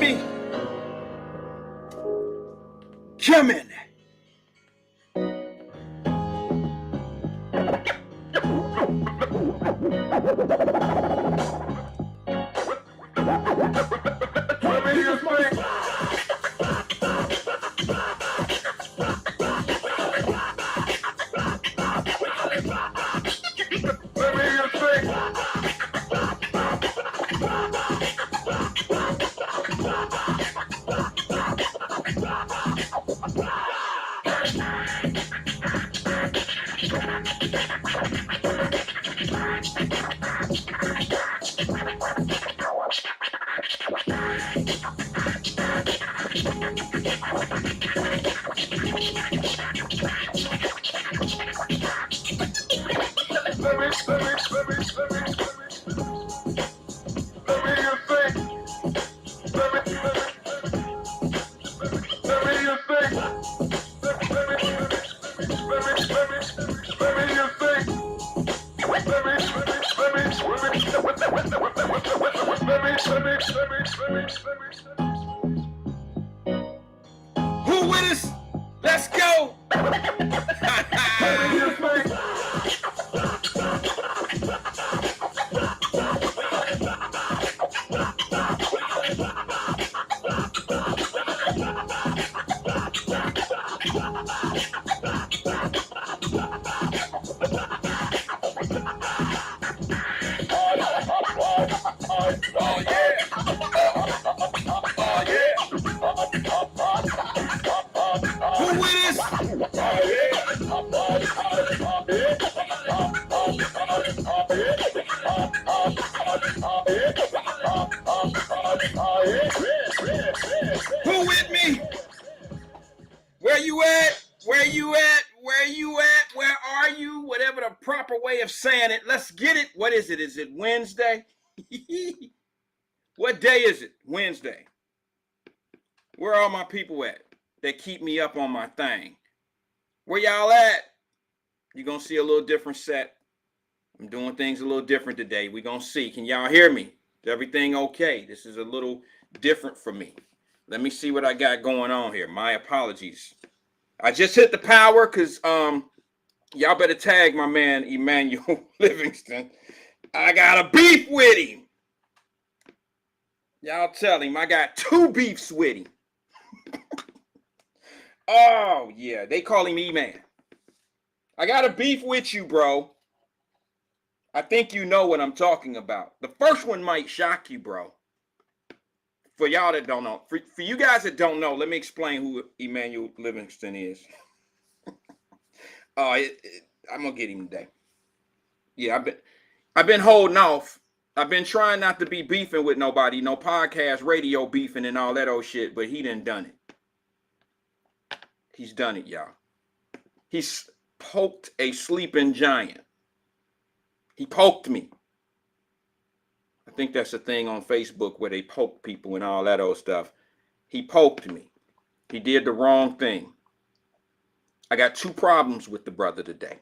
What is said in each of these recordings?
me? Come in. Who with us? Let's go. Who with me? Where you at? Where you at? Where you at? Where are you? Whatever the proper way of saying it. Let's get it. What is it? Is it Wednesday? What day is it? Wednesday. Where are my people at that keep me up on my thing? Where y'all at? You're going to see a little different set. I'm doing things a little different today. We're going to see. Can y'all hear me? Is everything okay? This is a little different for me. Let me see what I got going on here. My apologies. I just hit the power because y'all better tag my man Emmanuel Livingston. I got a beef with him. Y'all tell him I got 2 beefs with him. Oh, yeah. They call him E-Man. I got a beef with you, bro. I think you know what I'm talking about. The first one might shock you, bro. For y'all that don't know. For you guys that don't know, let me explain who Emmanuel Livingston is. I'm going to get him today. Yeah, I've been holding off. I've been trying not to be beefing with nobody. No podcast, radio beefing and all that old shit. But he done it. He's done it, y'all. He's poked a sleeping giant. He poked me. I think that's a thing on Facebook where they poke people and all that old stuff. He poked me. He did the wrong thing. I got 2 problems with the brother today.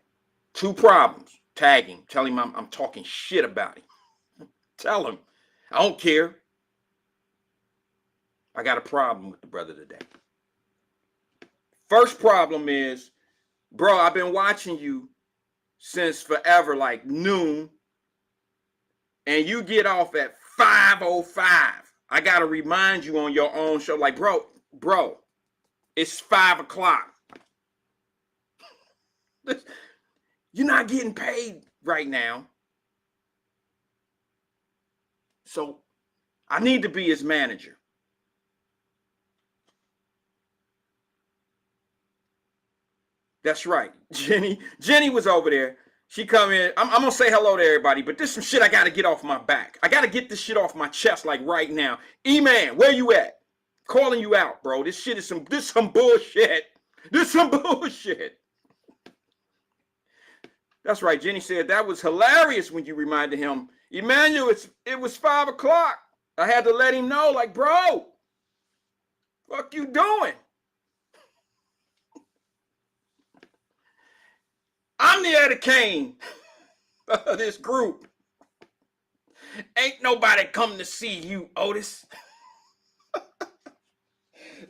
2 problems. Tag him. Tell him I'm talking shit about him. Tell him. I don't care. I got a problem with the brother today. First problem is, bro, I've been watching you since forever, like noon. And you get off at 5:05. I got to remind you on your own show, like, bro, it's 5 o'clock. You're not getting paid right now. So I need to be his manager. That's right. Jenny was over there. She come in. I'm going to say hello to everybody, but there's some shit I got to get off my back. I got to get this shit off my chest like right now. E-Man, where you at? Calling you out, bro. This shit is some bullshit. This some bullshit. That's right. Jenny said that was hilarious when you reminded him. Emmanuel, it was 5 o'clock. I had to let him know, like, bro, fuck you doing? I'm the Eddie Kane of this group. Ain't nobody come to see you, Otis.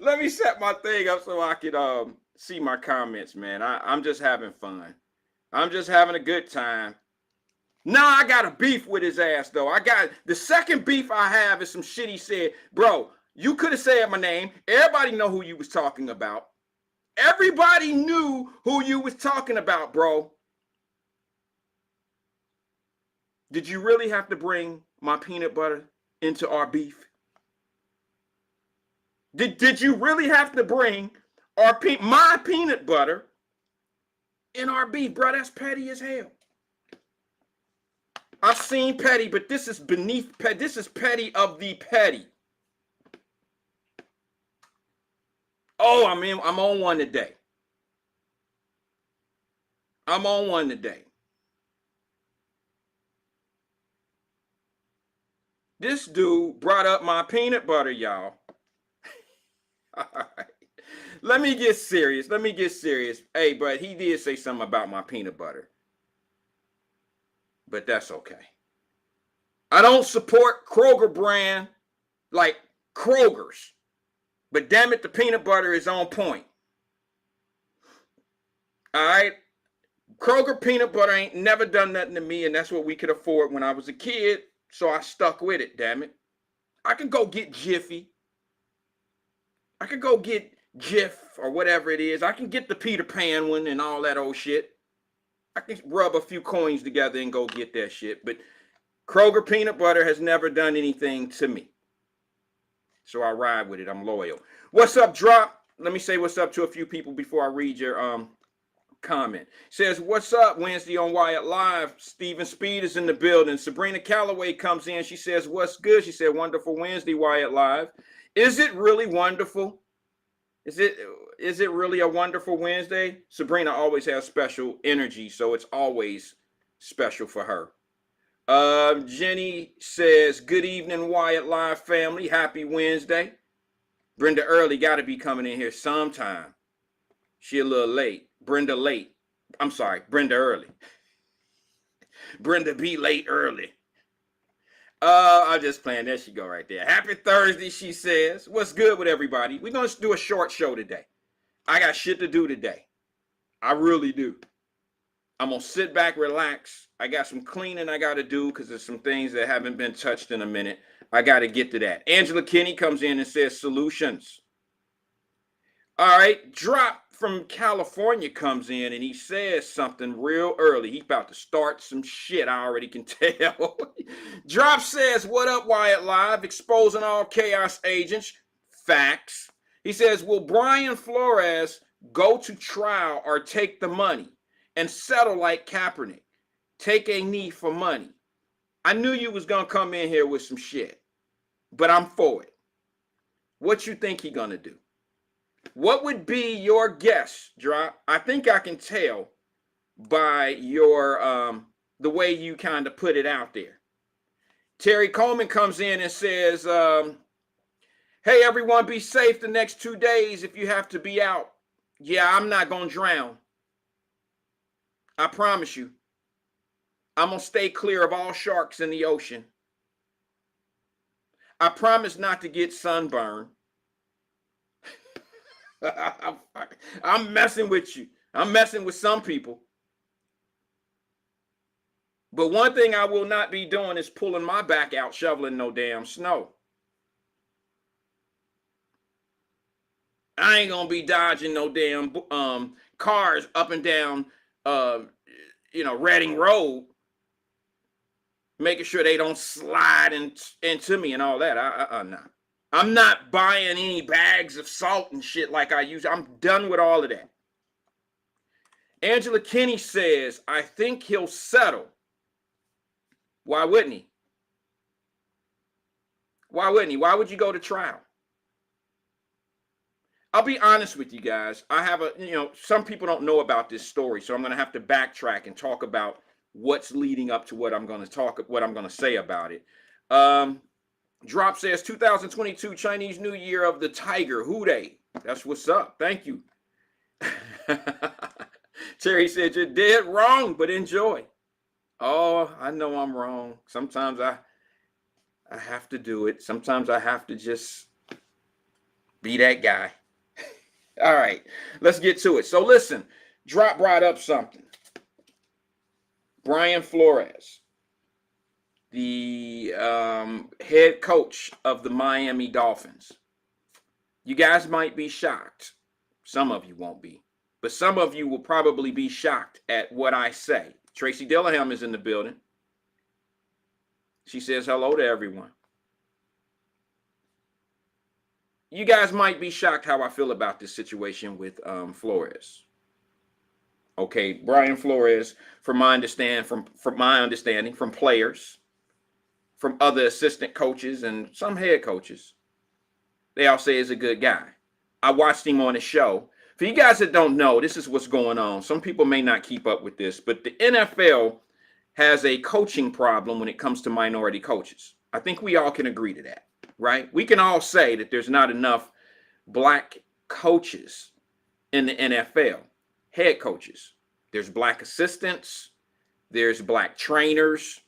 Let me set my thing up so I can see my comments, man. I'm just having fun. I'm just having a good time. Now I got a beef with his ass, though. I got the second beef I have is some shit he said. Bro, you could have said my name. Everybody know who you was talking about. Everybody knew who you was talking about, bro. Did you really have to bring my peanut butter into our beef? Did you really have to bring my peanut butter in our beef, bro? That's petty as hell. I've seen petty, but this is beneath petty. This is petty of the petty. Oh, I'm on one today. I'm on one today. This dude brought up my peanut butter, y'all. All right. Let me get serious. Hey, but he did say something about my peanut butter. But that's okay. I don't support Kroger brand like Kroger's. But damn it, the peanut butter is on point. All right? Kroger peanut butter ain't never done nothing to me, and that's what we could afford when I was a kid, so I stuck with it, damn it. I can go get Jiffy. I could go get Jif or whatever it is. I can get the Peter Pan one and all that old shit. I can rub a few coins together and go get that shit. But Kroger peanut butter has never done anything to me. So I ride with it. I'm loyal. What's up, Drop? Let me say what's up to a few people before I read your comment. Says, what's up, Wednesday on Wyatt-Live? Stephen Speed is in the building. Sabrina Calloway comes in. She says, what's good? She said, wonderful Wednesday, Wyatt-Live. Is it really wonderful? Is it really a wonderful Wednesday? Sabrina always has special energy, so it's always special for her. Jenny says, good evening, Wyatt-Live family. Happy Wednesday. Brenda Early got to be coming in here sometime. She a little late. Brenda late. I'm sorry, Brenda early. Brenda be late early. I'm just playing. There she go right there. Happy Thursday, she says. What's good with everybody? We're going to do a short show today. I got shit to do today. I really do. I'm going to sit back, relax. I got some cleaning I got to do because there's some things that haven't been touched in a minute. I got to get to that. Angela Kinney comes in and says solutions. All right. Drop from California comes in and he says something real early. He's about to start some shit. I already can tell. Drop says, what up, Wyatt-Live? Exposing all chaos agents. Facts. He says, will Brian Flores go to trial or take the money and settle like Kaepernick? Take a knee for money. I knew you was going to come in here with some shit, but I'm for it. What you think he going to do? What would be your guess, Drop? I think I can tell by your the way you kind of put it out there. Terry Coleman comes in and says, hey, everyone, be safe the next 2 days if you have to be out. Yeah, I'm not going to drown. I promise you. I'm going to stay clear of all sharks in the ocean. I promise not to get sunburned. I'm messing with you. I'm messing with some people. But one thing I will not be doing is pulling my back out, shoveling no damn snow. I ain't gonna be dodging no damn cars up and down Reading Road, making sure they don't slide into me and all that. Nah. I'm not buying any bags of salt and shit like I used. I'm done with all of that. Angela Kinney says, I think he'll settle. Why wouldn't he? Why wouldn't he? Why would you go to trial? I'll be honest with you guys. I have some people don't know about this story, so I'm going to have to backtrack and talk about what's leading up to what I'm going to say about it. Drop says 2022 Chinese New Year of the Tiger. Hoo day. That's what's up. Thank you. Terry said you're dead wrong, but enjoy. Oh, I know I'm wrong. Sometimes I have to do it. Sometimes I have to just Be that guy. All right, let's get to it. So listen, Drop brought up something. Brian Flores, the head coach of the Miami Dolphins. You guys might be shocked. Some of you won't be. But some of you will probably be shocked at what I say. Tracy Dillingham is in the building. She says hello to everyone. You guys might be shocked how I feel about this situation with Flores. Okay, Brian Flores, from my understanding, from players, from other assistant coaches and some head coaches, they all say he's a good guy. I watched him on a show. For you guys that don't know, this is what's going on. Some people may not keep up with this, but the NFL has a coaching problem when it comes to minority coaches. I think we all can agree to that, right? We can all say that there's not enough black coaches in the NFL, head coaches. There's black assistants. There's black trainers.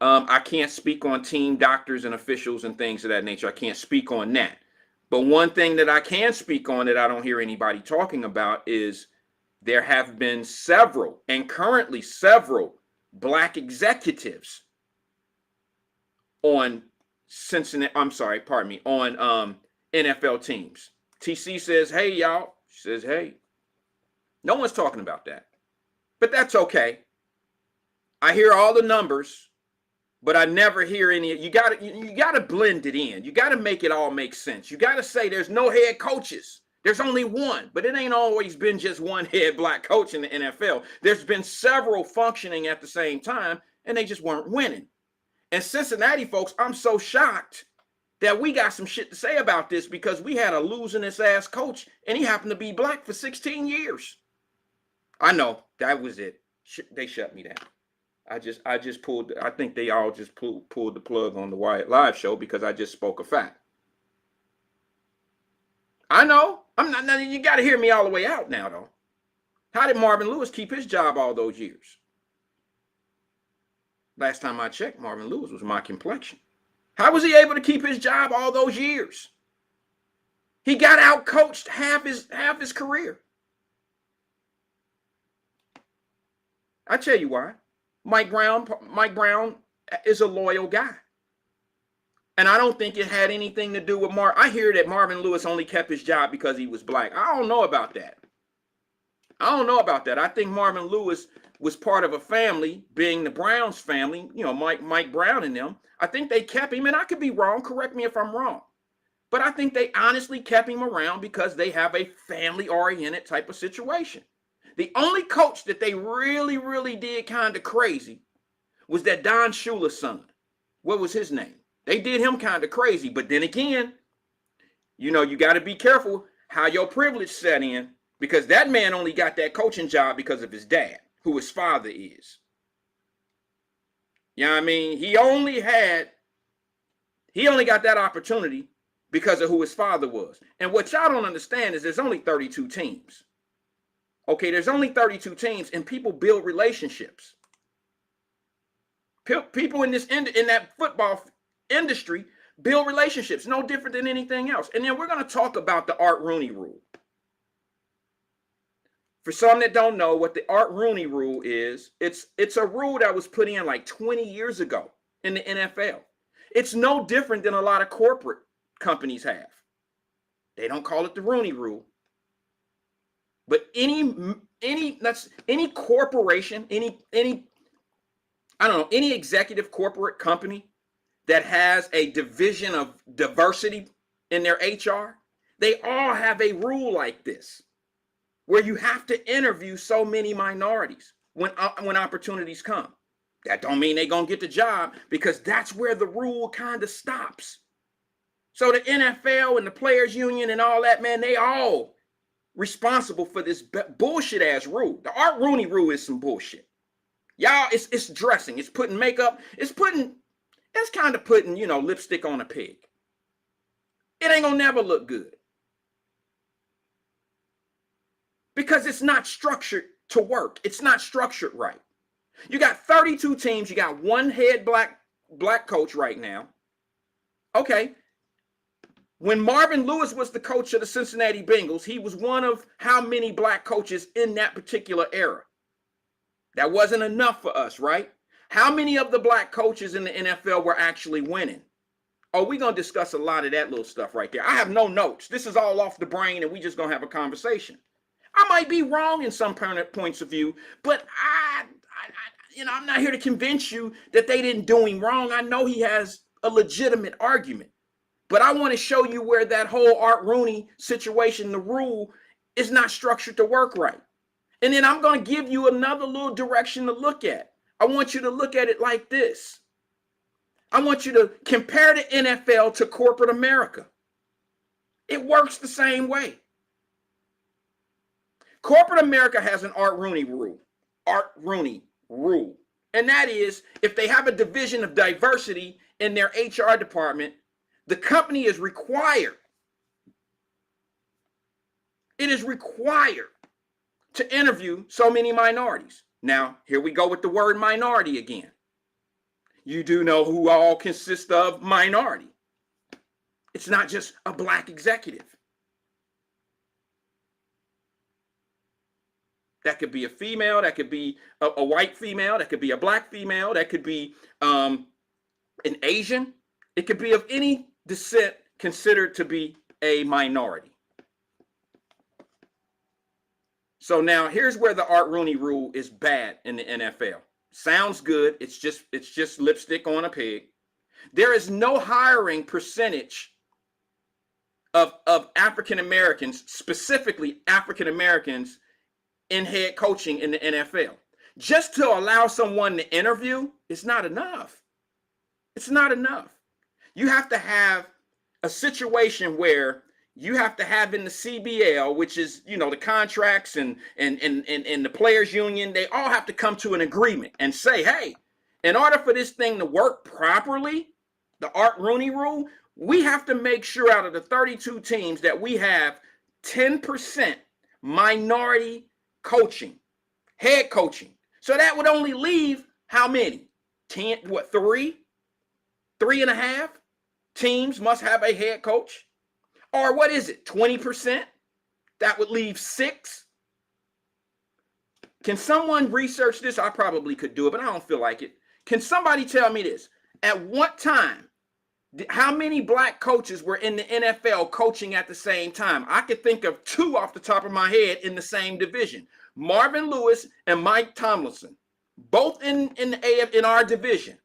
I can't speak on team doctors and officials and things of that nature. I can't speak on that. But one thing that I can speak on that I don't hear anybody talking about is there have been several, and currently several, black executives on on NFL teams. TC says, hey, y'all. She says, hey. No one's talking about that. But that's okay. I hear all the numbers, but I never hear any. You gotta blend it in. You gotta make it all make sense. You gotta say there's no head coaches. There's only one, but it ain't always been just one head black coach in the NFL. There's been several functioning at the same time, and they just weren't winning. And Cincinnati folks, I'm so shocked that we got some shit to say about this because we had a losing his ass coach, and he happened to be black for 16 years. I know that was it. They shut me down. I think they all just pulled the plug on the Wyatt-Live show because I just spoke a fact. I know. You got to hear me all the way out now, though. How did Marvin Lewis keep his job all those years? Last time I checked, Marvin Lewis was my complexion. How was he able to keep his job all those years? He got out-coached half his career. I tell you why. Mike Brown is a loyal guy. And I don't think it had anything to do with I hear that Marvin Lewis only kept his job because he was black. I don't know about that. I think Marvin Lewis was part of a family, being the Browns family, Mike Brown and them. I think they kept him, and I could be wrong. Correct me if I'm wrong. But I think they honestly kept him around because they have a family-oriented type of situation. The only coach that they really, really did kind of crazy was that Don Shula's son. What was his name? They did him kind of crazy. But then again, you got to be careful how your privilege set in, because that man only got that coaching job because of his dad, who his father is. You know what I mean? He only got that opportunity because of who his father was. And what y'all don't understand is there's only 32 teams. Okay, there's only 32 teams, and people build relationships. People in that football industry build relationships, no different than anything else. And then we're going to talk about the Art Rooney Rule. For some that don't know what the Art Rooney Rule is, it's a rule that was put in like 20 years ago in the NFL. It's no different than a lot of corporate companies have. They don't call it the Rooney Rule. But any corporation, any executive corporate company that has a division of diversity in their HR, they all have a rule like this, where you have to interview so many minorities when opportunities come. That don't mean they're going to get the job, because that's where the rule kind of stops. So the NFL and the players union and all that, man, they all responsible for this bullshit ass rule. The Art Rooney Rule is some bullshit. Y'all, it's dressing. It's putting makeup. It's kind of putting, lipstick on a pig. It ain't gonna never look good. Because it's not structured to work. It's not structured right. You got 32 teams. You got one head black coach right now. Okay. When Marvin Lewis was the coach of the Cincinnati Bengals, he was one of how many black coaches in that particular era? That wasn't enough for us, right? How many of the black coaches in the NFL were actually winning? Oh, we're going to discuss a lot of that little stuff right there. I have no notes. This is all off the brain, and we just going to have a conversation. I might be wrong in some points of view, but I'm not here to convince you that they didn't do him wrong. I know he has a legitimate argument, but I want to show you where that whole Art Rooney situation, the rule, is not structured to work right. And then I'm going to give you another little direction to look at. I want you to look at it like this. I want you to compare the NFL to corporate America. It works the same way. Corporate America has an Art Rooney rule. Art Rooney rule. And that is, if they have a division of diversity in their HR department, the company is required. It is required to interview so many minorities. Now, here we go with the word minority again. You do know who all consist of minority. It's not just a black executive. That could be a female, that could be a white female, that could be a black female, that could be an Asian. It could be of any descent considered to be a minority. So now here's where the Art Rooney rule is bad in the NFL. Sounds good. It's just lipstick on a pig. There is no hiring percentage of African Americans, specifically African Americans, in head coaching in the NFL. Just to allow someone to interview is not enough. It's not enough. You have to have a situation where you have to have in the CBL, which is, the contracts and the players union, they all have to come to an agreement and say, hey, in order for this thing to work properly, the Art Rooney rule, we have to make sure out of the 32 teams that we have 10% minority coaching, head coaching. So that would only leave how many? 10, what, 3.5 teams must have a head coach? Or what is it, 20%? That would leave 6. Can someone research this? I probably could do it, but I don't feel like it. Can somebody tell me this? At what time, how many black coaches were in the NFL coaching at the same time? I could think of 2 off the top of my head in the same division. Marvin Lewis and Mike Tomlinson, both in our division.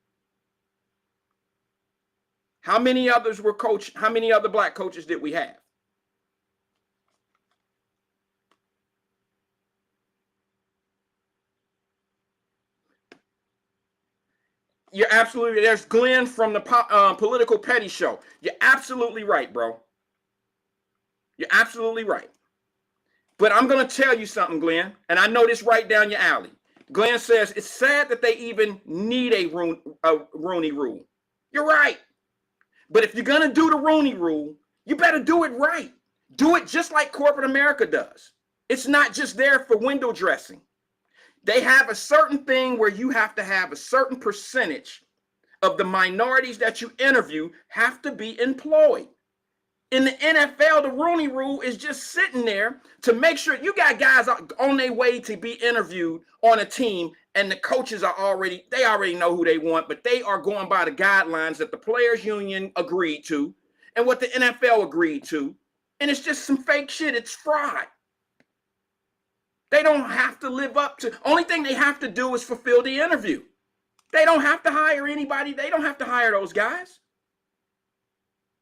How many others were coached? How many other black coaches did we have? You're absolutely, there's Glenn from the Political Petty Show. You're absolutely right, bro. You're absolutely right. But I'm going to tell you something, Glenn, and I know this right down your alley. Glenn says, it's sad that they even need a Rooney rule. You're right. But if you're going to do the Rooney rule, you better do it right. Do it just like corporate America does. It's not just there for window dressing. They have a certain thing where you have to have a certain percentage of the minorities that you interview have to be employed. In the NFL, the Rooney rule is just sitting there to make sure you got guys on their way to be interviewed on a team, and the coaches they already know who they want, but they are going by the guidelines that the players union agreed to and what the NFL agreed to. And it's just some fake shit. It's fraud. They don't have to live up to, only thing they have to do is fulfill the interview. They don't have to hire anybody. They don't have to hire those guys.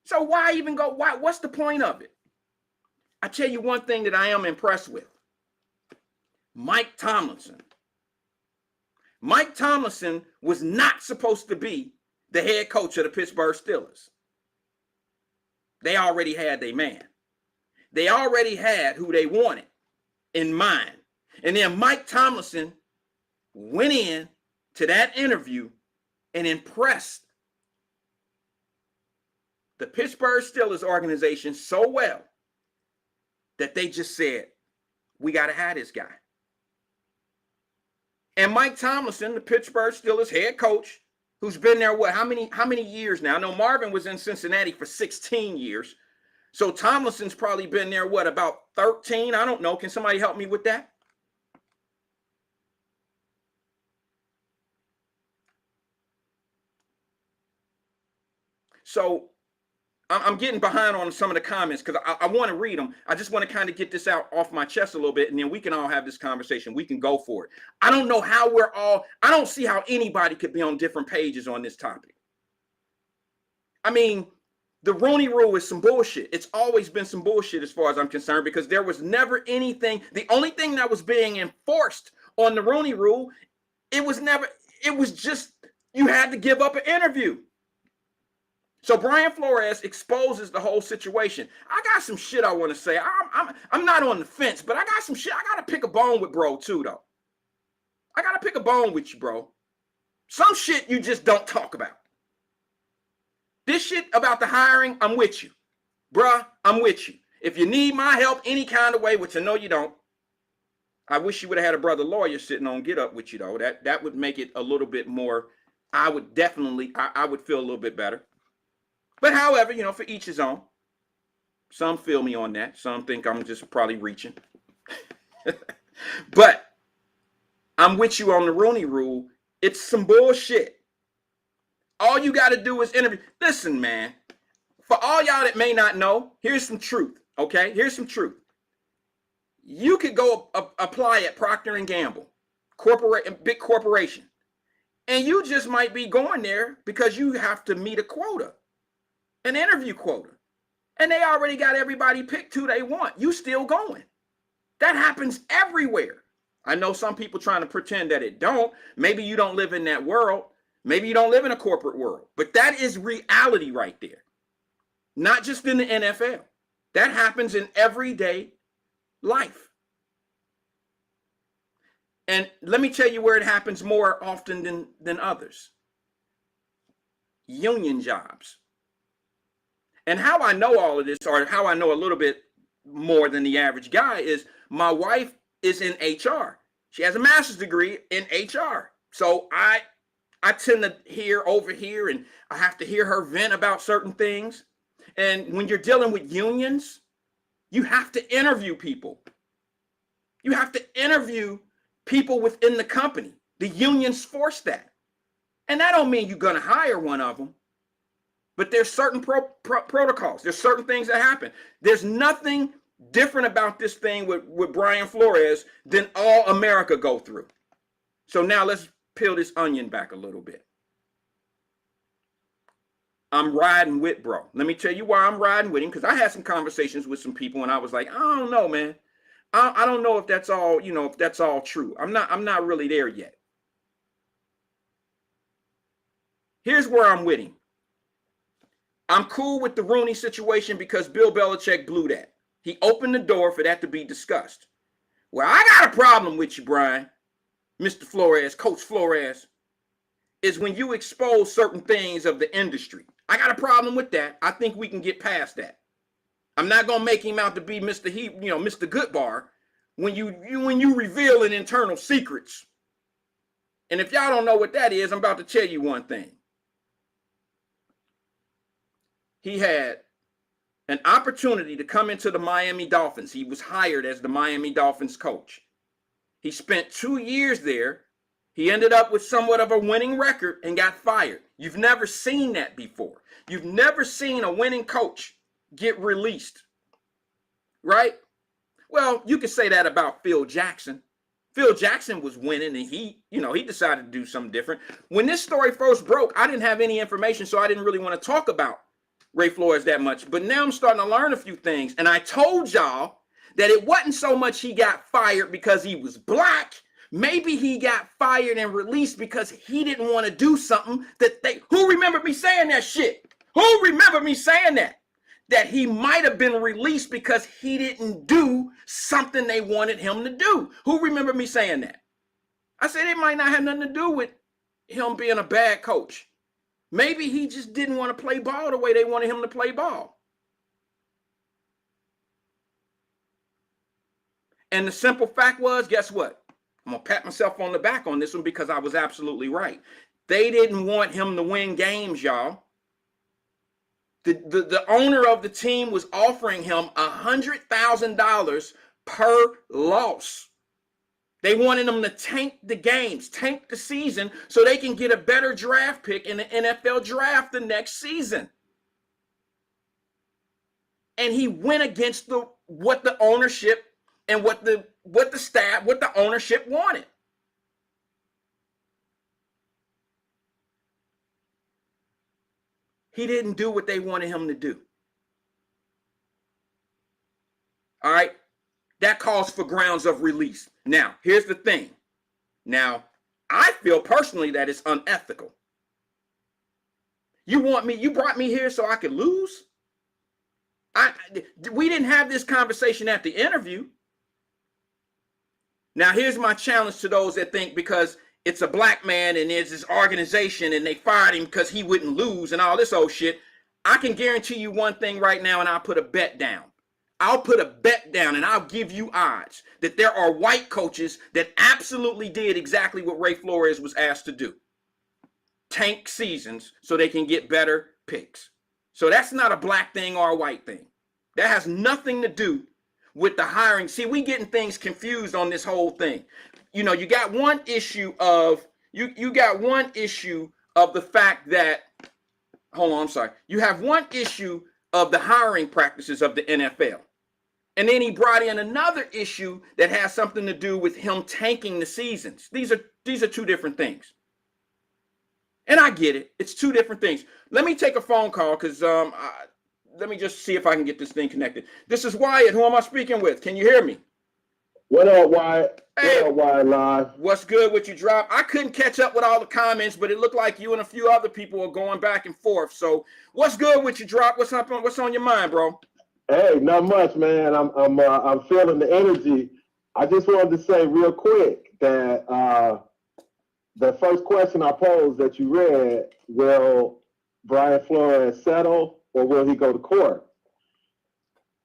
So why even go? What's the point of it? I tell you one thing that I am impressed with. Mike Tomlinson. Mike Tomlinson was not supposed to be the head coach of the Pittsburgh Steelers. They already had their man. They already had who they wanted in mind. And then Mike Tomlinson went in to that interview and impressed the Pittsburgh Steelers organization so well that they just said, we got to have this guy. And Mike Tomlinson, the Pittsburgh Steelers head coach, who's been there, how many years now? I know Marvin was in Cincinnati for 16 years. So Tomlinson's probably been there, what, about 13? I don't know. Can somebody help me with that? So I'm getting behind on some of the comments because I want to read them. I just want to kind of get this out off my chest a little bit, and then we can all have this conversation. We can go for it. I don't know how I don't see how anybody could be on different pages on this topic. I mean, the Rooney Rule is some bullshit. It's always been some bullshit as far as I'm concerned, because there was never anything. The only thing that was being enforced on the Rooney Rule, it was just, you had to give up an interview. So Brian Flores exposes the whole situation. I got some shit I want to say. I'm not on the fence, but I got some shit. I got to pick a bone with bro too, though. I got to pick a bone with you, bro. Some shit you just don't talk about. This shit about the hiring, I'm with you. Bruh, I'm with you. If you need my help any kind of way, which I know you don't, I wish you would have had a brother lawyer sitting on Get Up with you, though. That would make it a little bit more, I would feel a little bit better. But however, for each his own. Some feel me on that. Some think I'm just probably reaching. But I'm with you on the Rooney Rule. It's some bullshit. All you got to do is interview. Listen, man. For all y'all that may not know, here's some truth, okay? Here's some truth. You could go apply at Procter & Gamble, big corporation, and you just might be going there because you have to meet a quota. An interview quota, and they already got everybody picked who they want. You still going. That happens everywhere. I know some people trying to pretend that it don't. Maybe you don't live in that world. Maybe you don't live in a corporate world, but that is reality right there. Not just in the NFL. That happens in everyday life. And let me tell you where it happens more often than others. Union jobs. And how I know all of this, or how I know a little bit more than the average guy, is my wife is in HR. She has a master's degree in HR. So I tend to hear over here, and I have to hear her vent about certain things. And when you're dealing with unions, you have to interview people. You have to interview people within the company. The unions force that. And that don't mean you're going to hire one of them. But there's certain protocols. There's certain things that happen. There's nothing different about this thing with Brian Flores than all America go through. So now let's peel this onion back a little bit. I'm riding with bro. Let me tell you why I'm riding with him, because I had some conversations with some people, and I was like, I don't know, man. I don't know if that's all, if that's all true. I'm not really there yet. Here's where I'm with him. I'm cool with the Rooney situation because Bill Belichick blew that. He opened the door for that to be discussed. Well, I got a problem with you, Brian, Mr. Flores, Coach Flores, is when you expose certain things of the industry. I got a problem with that. I think we can get past that. I'm not gonna make him out to be Mr. Mr. Goodbar when you revealing internal secrets. And if y'all don't know what that is, I'm about to tell you one thing. He had an opportunity to come into the Miami Dolphins. He was hired as the Miami Dolphins coach. He spent 2 years there. He ended up with somewhat of a winning record and got fired. You've never seen that before. You've never seen a winning coach get released, right? Well, you could say that about Phil Jackson. Phil Jackson was winning, and he decided to do something different. When this story first broke, I didn't have any information, so I didn't really want to talk about Ray Flores that much. But now I'm starting to learn a few things. And I told y'all that it wasn't so much he got fired because he was black. Maybe he got fired and released because he didn't want to do something who remembered me saying that shit? Who remembered me saying that? That he might have been released because he didn't do something they wanted him to do. Who remembered me saying that? I said it might not have nothing to do with him being a bad coach. Maybe he just didn't want to play ball the way they wanted him to play ball. And the simple fact was, guess what? I'm going to pat myself on the back on this one because I was absolutely right. They didn't want him to win games, y'all. The owner of the team was offering him $100,000 per loss. They wanted him to tank the games, tank the season, so they can get a better draft pick in the NFL draft the next season. And he went against what the ownership and what the staff, what the ownership wanted. He didn't do what they wanted him to do. All right. That calls for grounds of release. Now, here's the thing. Now, I feel personally that it's unethical. You brought me here so I could lose? We didn't have this conversation at the interview. Now, here's my challenge to those that think because it's a black man and there's this organization and they fired him because he wouldn't lose and all this old shit. I can guarantee you one thing right now, and I'll put a bet down. I'll put a bet down and I'll give you odds that there are white coaches that absolutely did exactly what Ray Flores was asked to do. Tank seasons so they can get better picks. So that's not a black thing or a white thing. That has nothing to do with the hiring. See, we getting things confused on this whole thing. You know, you got one issue of you got one issue of the fact that you have one issue of the hiring practices of the NFL. And then he brought in another issue that has something to do with him tanking the seasons. These are two different things. And I get it. It's two different things. Let me take a phone call because let me just see if I can get this thing connected. This is Wyatt. Who am I speaking with? Can you hear me? What up, Wyatt? Hey, what up, Wyatt-Live? What's good with you, Drop? I couldn't catch up with all the comments, but it looked like you and a few other people are going back and forth. So what's good with you, Drop? What's up? What's on your mind, bro? Hey, not much, man. I'm feeling the energy. I just wanted to say real quick that the first question I posed that you read, will Brian Flores settle or will he go to court?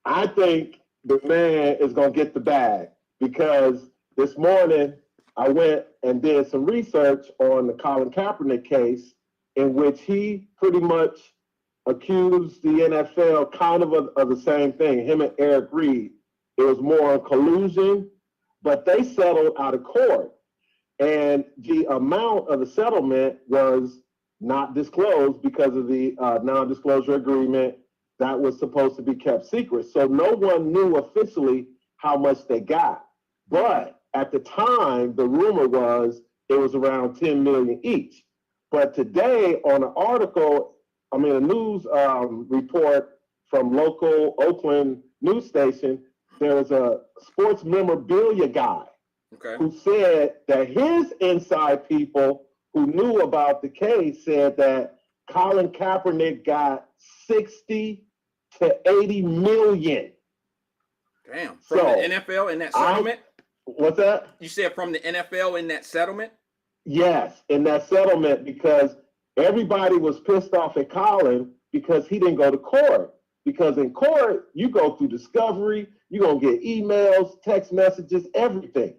I think the man is going to get the bag because this morning I went and did some research on the Colin Kaepernick case in which he pretty much accused the NFL kind of the same thing, him and Eric Reed. It was more collusion, but they settled out of court. And the amount of the settlement was not disclosed because of the non-disclosure agreement that was supposed to be kept secret. So no one knew officially how much they got. But at the time, the rumor was it was around $10 million each. But today on an article, a news report from local Oakland news station, there was a sports memorabilia guy who said that his inside people who knew about the case said that Colin Kaepernick got 60 to 80 million. Damn. From the NFL in that settlement? What's that? You said from the NFL in that settlement? Yes, in that settlement, because everybody was pissed off at Colin because he didn't go to court. Because in court, you go through discovery, you're going to get emails, text messages, everything.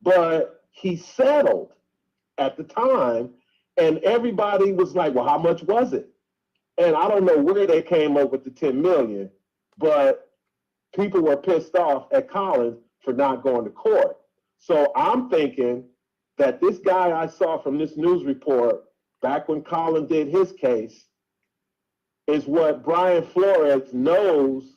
But he settled at the time, and everybody was like, well, how much was it? And I don't know where they came up with the 10 million, but people were pissed off at Colin for not going to court. So I'm thinking that this guy I saw from this news report back when Colin did his case is what Brian Flores knows,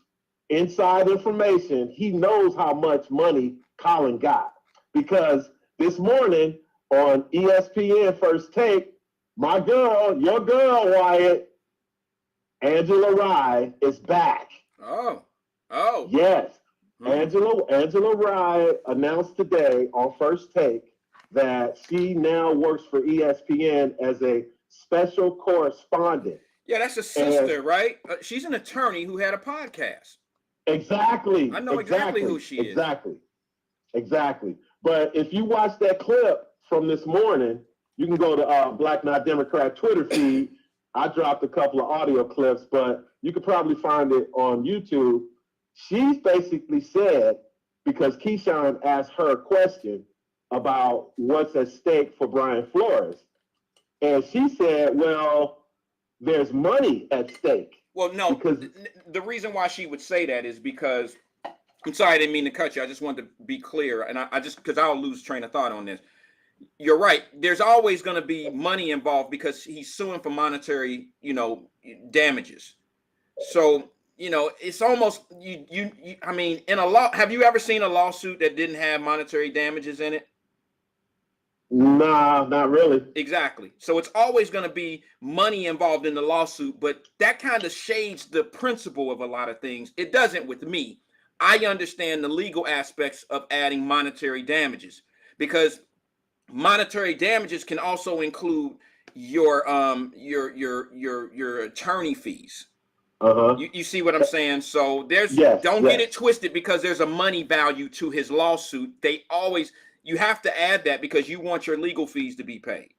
inside information. He knows how much money Colin got. Because this morning on ESPN First Take, my girl, your girl, Wyatt, Angela Rye is back. Oh. Yes. Angela Rye announced today on First Take that she now works for ESPN as a special correspondent. Yeah, that's a sister, right? She's an attorney who had a podcast. Exactly. I know exactly who she is. Exactly. But if you watch that clip from this morning, you can go to Black Not Democrat Twitter feed. I dropped a couple of audio clips, but you could probably find it on YouTube. She basically said, because Keyshawn asked her a question about what's at stake for Brian Flores. And she said, well, there's money at stake. Well, no, Because the reason why she would say that is because, I'm sorry, I didn't mean to cut you. I just wanted to be clear. And I just, because I'll lose train of thought on this. You're right. There's always going to be money involved because he's suing for monetary, damages. So, it's almost, I mean, in a law, have you ever seen a lawsuit that didn't have monetary damages in it? nah, not really. Exactly. So it's always going to be money involved in the lawsuit, but that kind of shades the principle of a lot of things. It doesn't with me. I understand the legal aspects of adding monetary damages because monetary damages can also include your attorney fees. Uh-huh. You see what I'm saying? So Yes, don't get yes. it twisted because there's a money value to his lawsuit. You have to add that because you want your legal fees to be paid.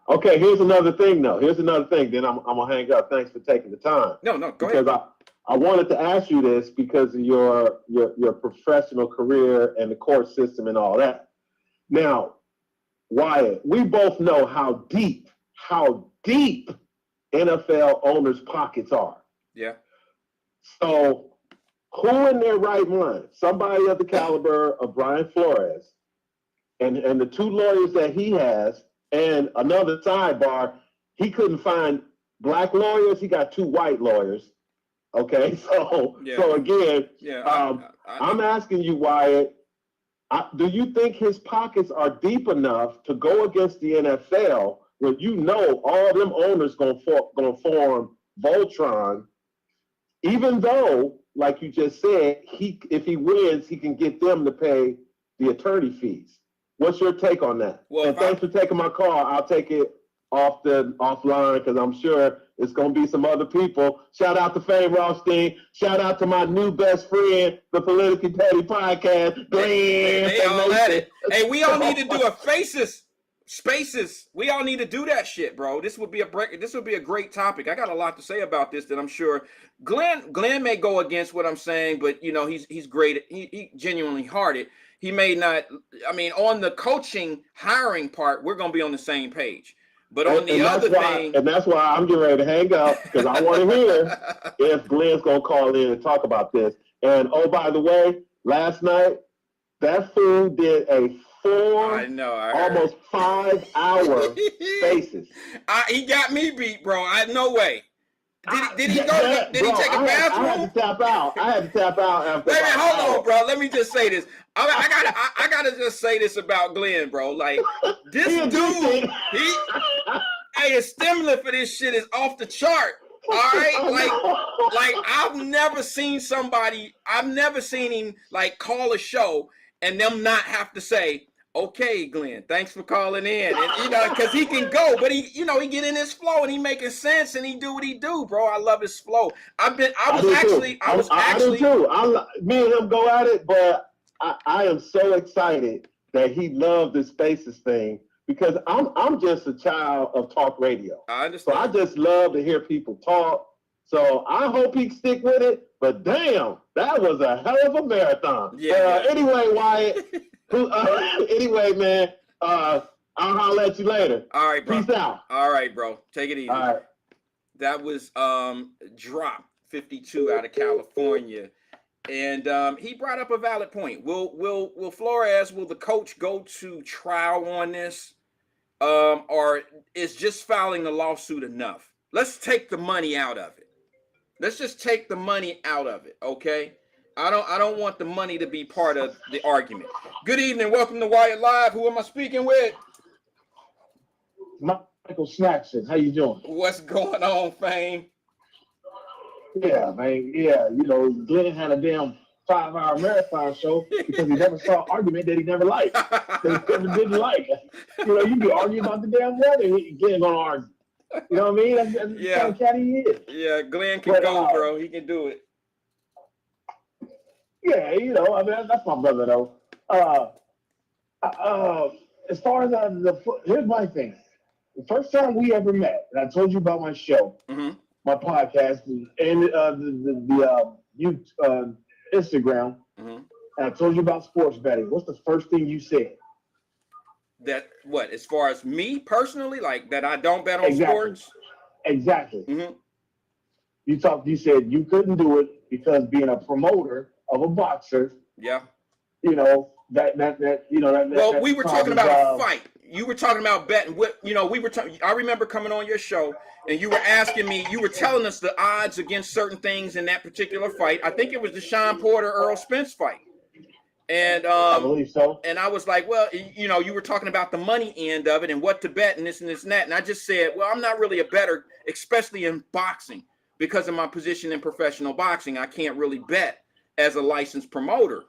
Okay, here's another thing though. Here's another thing. Then I'm gonna hang up. Thanks for taking the time. No, go ahead. Because I wanted to ask you this because of your professional career and the court system and all that. Now, Wyatt, we both know how deep NFL owners' pockets are. Yeah. So who in their right mind, somebody of the caliber of Brian Flores and the two lawyers that he has, and another sidebar, he couldn't find black lawyers, he got two white lawyers. Okay, so again, I'm asking you, Wyatt, do you think his pockets are deep enough to go against the NFL when you know all them owners gonna form Voltron, even though, like you just said, if he wins, he can get them to pay the attorney fees. What's your take on that? Well, and thanks for taking my call. I'll take it offline because I'm sure it's gonna be some other people. Shout out to Faye Rothstein. Shout out to my new best friend, the Politically Petty Podcast, Glenn. They all at it. Hey, we all need to do a spaces. We all need to do that shit, bro. This would be a great topic. I got a lot to say about this that I'm sure Glenn may go against what I'm saying, but he's great. He genuinely hearted. He may not. I mean, on the coaching hiring part, we're gonna be on the same page. But on the other thing, and that's why I'm getting ready to hang up because I want to hear if Glenn's gonna call in and talk about this. And oh, by the way, last night that fool did a almost 5 hour Spaces. He got me beat, bro. No way. Did he take a bathroom? I had to tap out. After. Wait a minute, hold on, bro. Let me just say this. I gotta just say this about Glenn, bro. Like this dude, his stimulant for this shit is off the chart. All right, like I've never seen him like call a show and them not have to say, okay, Glenn, thanks for calling in. And because he can go, but he get in his flow and he making sense and he do what he do, bro. I love his flow. I do too. Me and him go at it, but I am so excited that he loved the Spaces thing because I'm just a child of talk radio. I understand. So I just love to hear people talk. So I hope he stick with it. But damn, that was a hell of a marathon. Yeah. Anyway, Wyatt. Anyway, man, I'll holler at you later. All right, bro. Peace out. All right, bro. Take it easy. All right. That was Drop 52 out of California. And he brought up a valid point. Will the coach go to trial on this? Or is just filing a lawsuit enough? Let's take the money out of it. Let's just take the money out of it, okay? I don't want the money to be part of the argument. Good evening. Welcome to Wyatt-Live. Who am I speaking with? Michael Snackson. How you doing? What's going on, Fame? Yeah, man. Yeah, Glenn had a damn 5-hour marathon show because he never saw an argument that he never liked. That he never didn't like. You be arguing about the damn weather. Glenn gonna argue. You know what I mean? That's the kind of cat he is. Yeah, Glenn can go, bro. He can do it. Yeah, I mean, that's my brother, though. As far as here's my thing. The first time we ever met, and I told you about my show, my podcast, and the Instagram, and I told you about sports betting. What's the first thing you said? That what? As far as me personally, like that I don't bet on sports? Exactly. Mm-hmm. You said you couldn't do it because being a promoter of a boxer, Yeah. you know, that We were talking causes, about a fight. You were talking about betting. I remember coming on your show and you were asking me, you were telling us the odds against certain things in that particular fight. I think it was the Sean Porter Earl Spence fight. And I believe so. and I was like, well, you were talking about the money end of it and what to bet and this and this and that. And I just said, well, I'm not really a bettor, especially in boxing, because of my position in professional boxing. I can't really bet as a licensed promoter.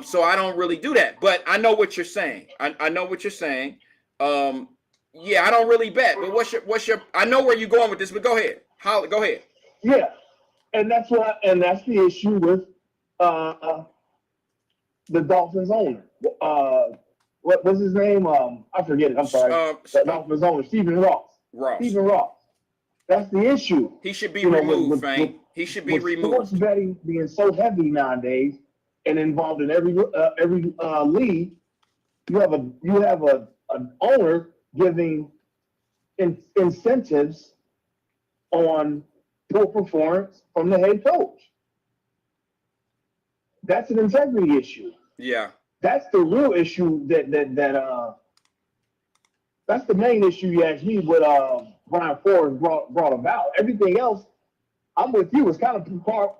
So I don't really do that. But I know what you're saying. I know what you're saying. Yeah, I don't really bet. But what's your I know where you're going with this, but go ahead. Go ahead. Yeah. And that's the issue with the Dolphins owner. What was his name? I forget it. I'm sorry. The Dolphins owner, Stephen Ross. Stephen Ross. That's the issue. He should be removed, Fang. He should be removed. Sports betting being so heavy nowadays and involved in every league, you have an owner giving incentives on poor performance from the head coach. That's an integrity issue. Yeah. That's the real issue that's the main issue you actually what Brian Flores brought about. Everything else, I'm with you. It's kind of par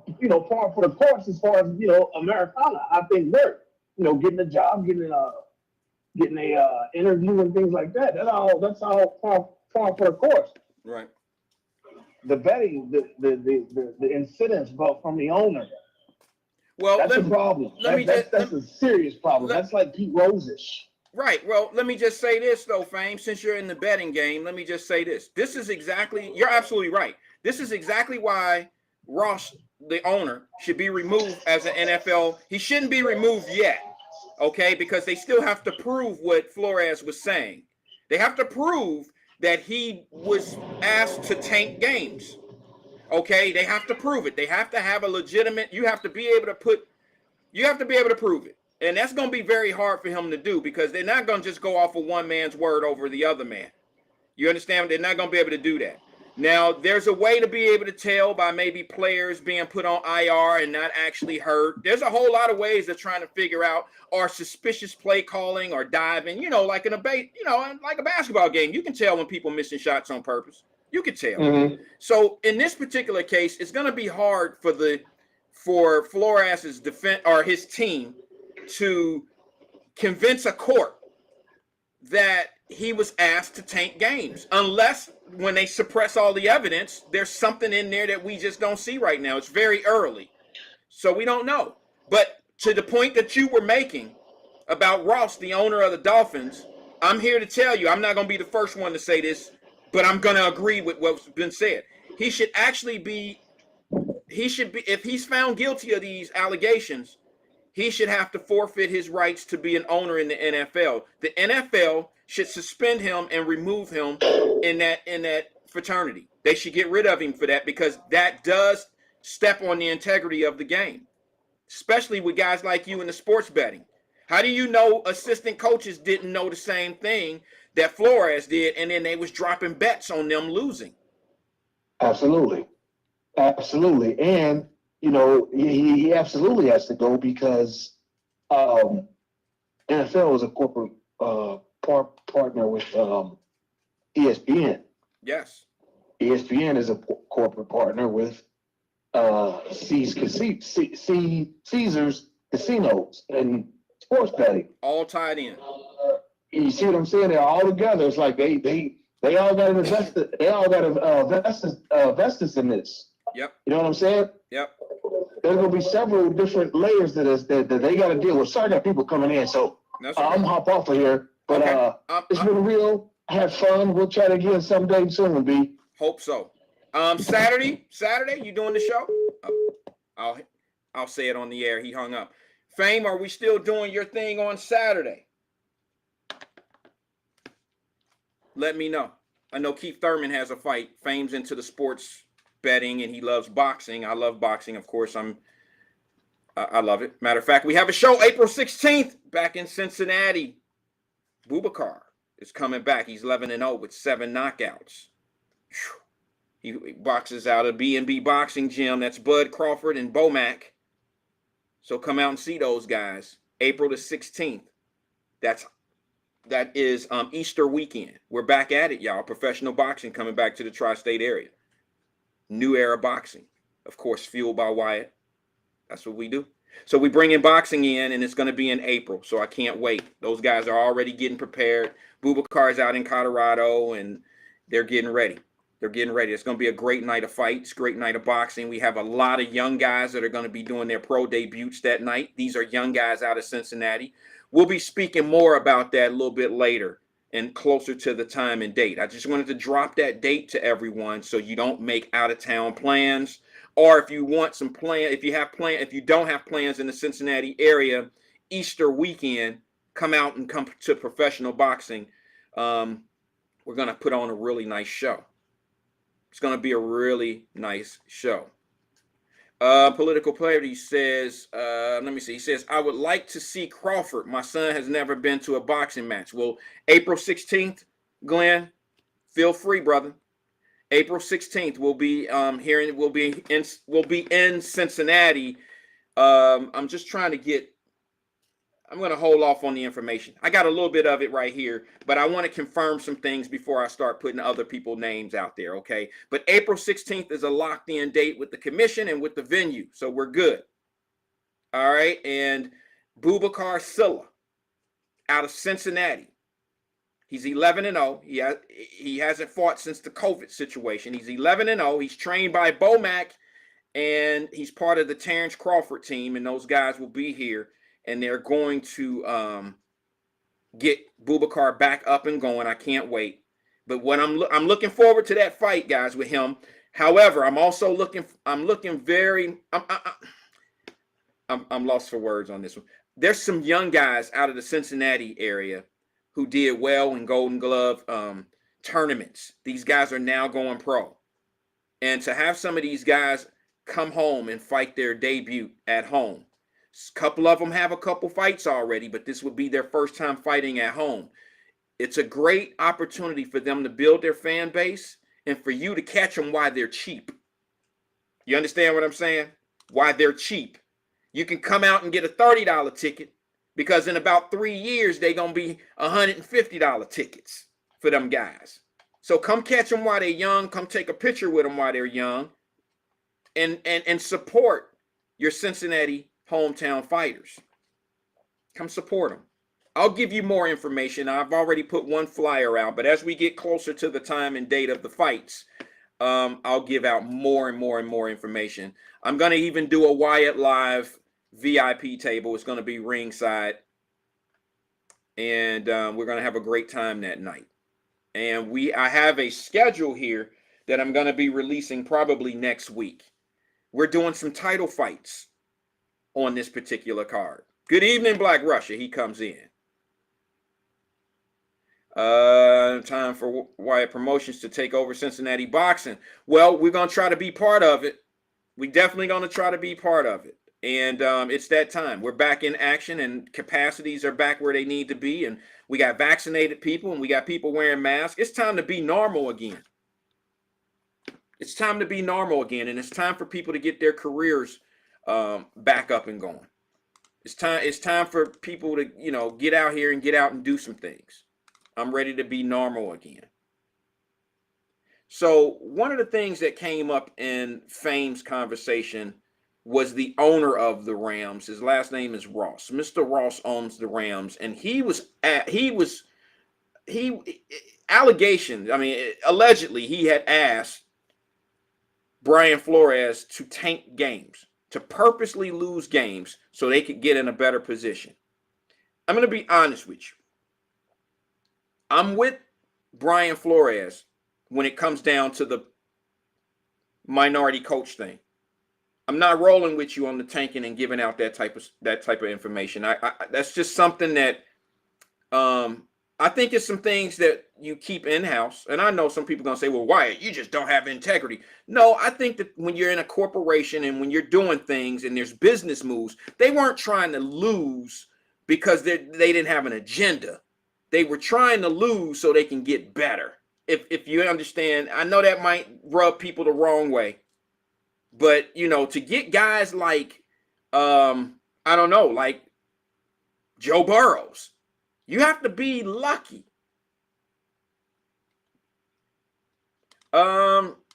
for the course as far as Americana. I think work. Getting a job, getting a interview and things like that. That's all par for the course. Right. The betting, the incentives from the owner. Well, that's a problem. That's a serious problem. That's like Pete Rose-ish. Right. Well, let me just say this, though, Fame. Since you're in the betting game, let me just say this. You're absolutely right. This is exactly why Ross, the owner, should be removed as an NFL. He shouldn't be removed yet, okay, because they still have to prove what Flores was saying. They have to prove that he was asked to tank games. Okay, they have to prove it. They have to have a legitimate, you have to be able to prove it. And that's going to be very hard for him to do because they're not going to just go off of one man's word over the other man. You understand? They're not going to be able to do that. Now, there's a way to be able to tell by maybe players being put on IR and not actually hurt. There's a whole lot of ways they're trying to figure out are suspicious play calling or diving, like in like a basketball game. You can tell when people missing shots on purpose. You can tell. Mm-hmm. So in this particular case, it's going to be hard for Flores's defense or his team to convince a court that he was asked to tank games, unless when they suppress all the evidence, there's something in there that we just don't see right now. It's very early, so we don't know. But to the point that you were making about Ross, the owner of the Dolphins, I'm here to tell you, I'm not going to be the first one to say this, but I'm going to agree with what's been said. He should be, if he's found guilty of these allegations, he should have to forfeit his rights to be an owner in the NFL. The NFL should suspend him and remove him in that fraternity. They should get rid of him for that because that does step on the integrity of the game, especially with guys like you in the sports betting. How do you know assistant coaches didn't know the same thing that Flores did, and then they was dropping bets on them losing? Absolutely. And, he absolutely has to go because NFL is a corporate partner with ESPN. Yes. ESPN is a corporate partner with Caesars Casinos and sports betting. All tied in. You see what I'm saying? They're all together. It's like they all got invested. They all got vested in this. Yep. You know what I'm saying? Yep. There's gonna be several different layers to this that they got to deal with. Sorry, I got people coming in, so I'm hop off of here. But okay. It's been real. I had fun. We'll chat again someday soon, B. Hope so. Saturday, you doing the show? I'll say it on the air. He hung up. Fame, are we still doing your thing on Saturday? Let me know. I know Keith Thurman has a fight. Fame's into the sports betting and he loves boxing. I love boxing, of course. I love it. Matter of fact, we have a show April 16th back in Cincinnati. Boubacar is coming back. He's 11-0 with 7 knockouts. Whew. He boxes out of B&B Boxing Gym. That's Bud Crawford and Bomac. So come out and see those guys. April the 16th. That is Easter weekend. We're back at it, y'all. Professional boxing coming back to the tri-state area. New era boxing. Of course, fueled by Wyatt. That's what we do. So we bring in boxing in, and it's going to be in April. So I can't wait. Those guys are already getting prepared. Bubakar's out in Colorado, and they're getting ready. They're getting ready. It's going to be a great night of fights, great night of boxing. We have a lot of young guys that are going to be doing their pro debuts that night. These are young guys out of Cincinnati. We'll be speaking more about that a little bit later and closer to the time and date. I just wanted to drop that date to everyone so you don't make out-of-town plans. Or if you want some plan, if you don't have plans in the Cincinnati area, Easter weekend, come out and come to professional boxing. We're going to put on a really nice show. It's going to be a really nice show. Political Clarity says, let me see. He says, I would like to see Crawford. My son has never been to a boxing match. Well, April 16th, Glenn, feel free, brother. April 16th, we'll be we'll be in Cincinnati. I'm just trying to get, I'm going to hold off on the information. I got a little bit of it right here, but I want to confirm some things before I start putting other people's names out there, okay? But April 16th is a locked-in date with the commission and with the venue, so we're good. All right, and Bubakar Silla out of Cincinnati. He's 11-0. He hasn't fought since the COVID situation. He's 11-0. He's trained by Bomac, and he's part of the Terrence Crawford team, and those guys will be here. And they're going to get Bubakar back up and going. I can't wait. But what I'm looking forward to that fight, guys, with him. However, I'm also looking very. I'm lost for words on this one. There's some young guys out of the Cincinnati area who did well in Golden Glove tournaments. These guys are now going pro, and to have some of these guys come home and fight their debut at home. A couple of them have a couple fights already, but this would be their first time fighting at home. It's a great opportunity for them to build their fan base and for you to catch them while they're cheap. You understand what I'm saying? Why they're cheap. You can come out and get a $30 ticket because in about 3 years, they're going to be $150 tickets for them guys. So come catch them while they're young. Come take a picture with them while they're young and support your Cincinnati hometown fighters. Come support them. I'll give you more information. I've already put one flyer out, but as we get closer to the time and date of the fights, I'll give out more and more and more information. I'm going to even do a Wyatt-Live VIP table. It's going to be ringside, and we're going to have a great time that night. And I have a schedule here that I'm going to be releasing probably next week. We're doing some title fights on this particular card. Good evening, Black Russia. He comes in. Time for Wyatt Promotions to take over Cincinnati boxing. Well, we're going to try to be part of it. We definitely going to try to be part of it. And it's that time. We're back in action, and capacities are back where they need to be. And we got vaccinated people, and we got people wearing masks. It's time to be normal again. It's time to be normal again, and it's time for people to get their careers back up and going. It's time for people to, get out here and get out and do some things. I'm ready to be normal again. So one of the things that came up in Fame's conversation was the owner of the Rams. His last name is Ross. Mr. Ross owns the Rams, and allegedly he had asked Brian Flores to tank games, to purposely lose games so they could get in a better position. I'm going to be honest with you. I'm with Brian Flores when it comes down to the minority coach thing. I'm not rolling with you on the tanking and giving out that type of information. That's just something that I think it's some things that you keep in-house. And I know some people are going to say, well, Wyatt, you just don't have integrity. No, I think that when you're in a corporation and when you're doing things and there's business moves, they weren't trying to lose because they didn't have an agenda. They were trying to lose so they can get better. if you understand, I know that might rub people the wrong way, but you know, to get guys like I don't know, like Joe Burrows, you have to be lucky.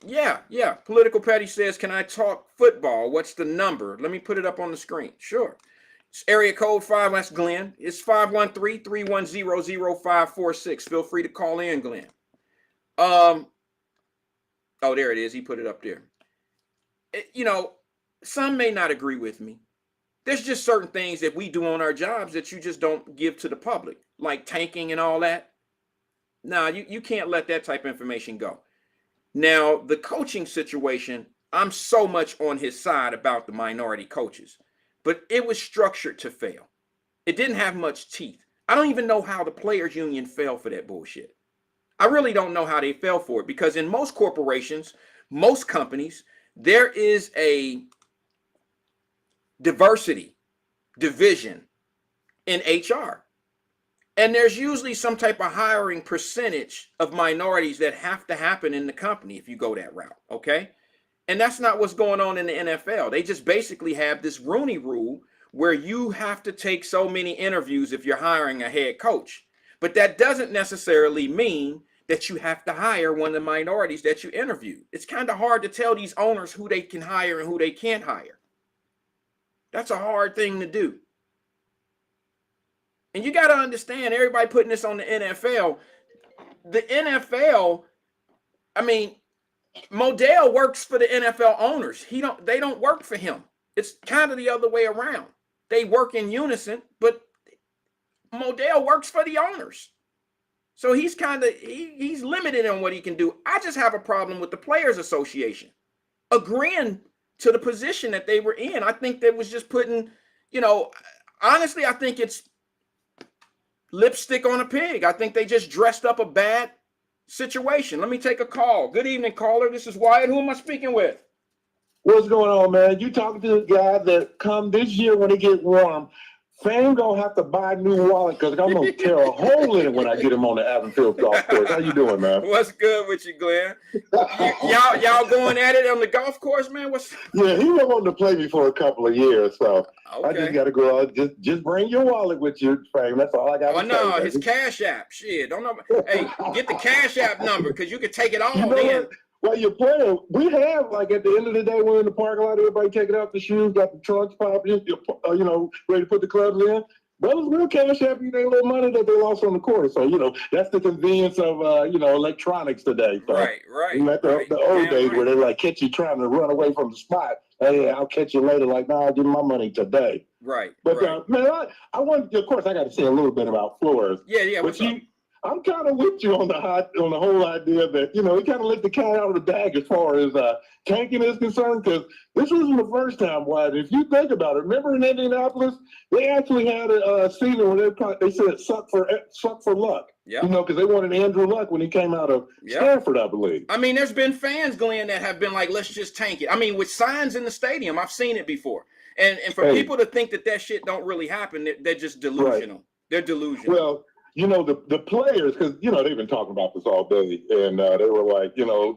Yeah. Political Petty says, can I talk football? What's the number? Let me put it up on the screen. Sure. It's area code 5. That's Glenn. It's 513-310-0546. Feel free to call in, Glenn. Oh, there it is. He put it up there. You know, some may not agree with me. There's just certain things that we do on our jobs that you just don't give to the public, like tanking and all that. Nah, you can't let that type of information go. Now, the coaching situation, I'm so much on his side about the minority coaches, but it was structured to fail. It didn't have much teeth. I don't even know how the players union fell for that bullshit. I really don't know how they fell for it, because in most corporations, most companies, there is a diversity division in HR. And there's usually some type of hiring percentage of minorities that have to happen in the company if you go that route, okay? And that's not what's going on in the NFL. They just basically have this Rooney Rule where you have to take so many interviews if you're hiring a head coach. But that doesn't necessarily mean that you have to hire one of the minorities that you interviewed. It's kind of hard to tell these owners who they can hire and who they can't hire. That's a hard thing to do. And you got to understand, everybody putting this on the NFL. The NFL, I mean, Modell works for the NFL owners. They don't work for him. It's kind of the other way around. They work in unison, but Modell works for the owners. So he's he's limited on what he can do. I just have a problem with the Players Association agreeing to the position that they were in. I think that was just putting, you know, honestly, I think it's lipstick on a pig. I think they just dressed up a bad situation. Let me take a call. Good evening, caller. This is Wyatt. Who am I speaking with? What's going on, man? You talking to the guy that come this year when it get warm. Fame gonna have to buy a new wallet because I'm gonna tear a hole in it when I get him on the Avonfield golf course. How you doing, man? What's good with you, Glenn? y'all going at it on the golf course, man? Yeah, he been wanting to play me for a couple of years, so okay. I just gotta go out. Just bring your wallet with you, Fame. That's all I got. Oh no, his Cash App. Shit, don't know. Hey, get the Cash App number because you can take it all. You know Well, you're playing. We have, like, at the end of the day, we're in the parking lot, everybody taking out the shoes, got the trunks popped, you know, ready to put the clubs in. Brothers will cash out you their little money that they lost on the court. So, you know, that's the convenience of, you know, electronics today. So, right. Like the old days where they like catch you trying to run away from the spot. Hey, I'll catch you later. Like, no, I'll give my money today. Right. But, man, I want, of course, I got to say a little bit about Flores. Yeah. What's up? I'm kind of with you on the whole idea that, you know, he kind of let the cat out of the bag as far as tanking is concerned, because this wasn't the first time, Wyatt. If you think about it, remember in Indianapolis, they actually had a season where they said suck for luck. Yeah. You know, because they wanted Andrew Luck when he came out of Stanford, I believe. I mean, there's been fans, Glenn, that have been like, let's just tank it. I mean, with signs in the stadium, I've seen it before. And for people to think that shit don't really happen, they're just delusional. Right. They're delusional. Well, you know, the players, because, you know, they've been talking about this all day, and they were like, you know,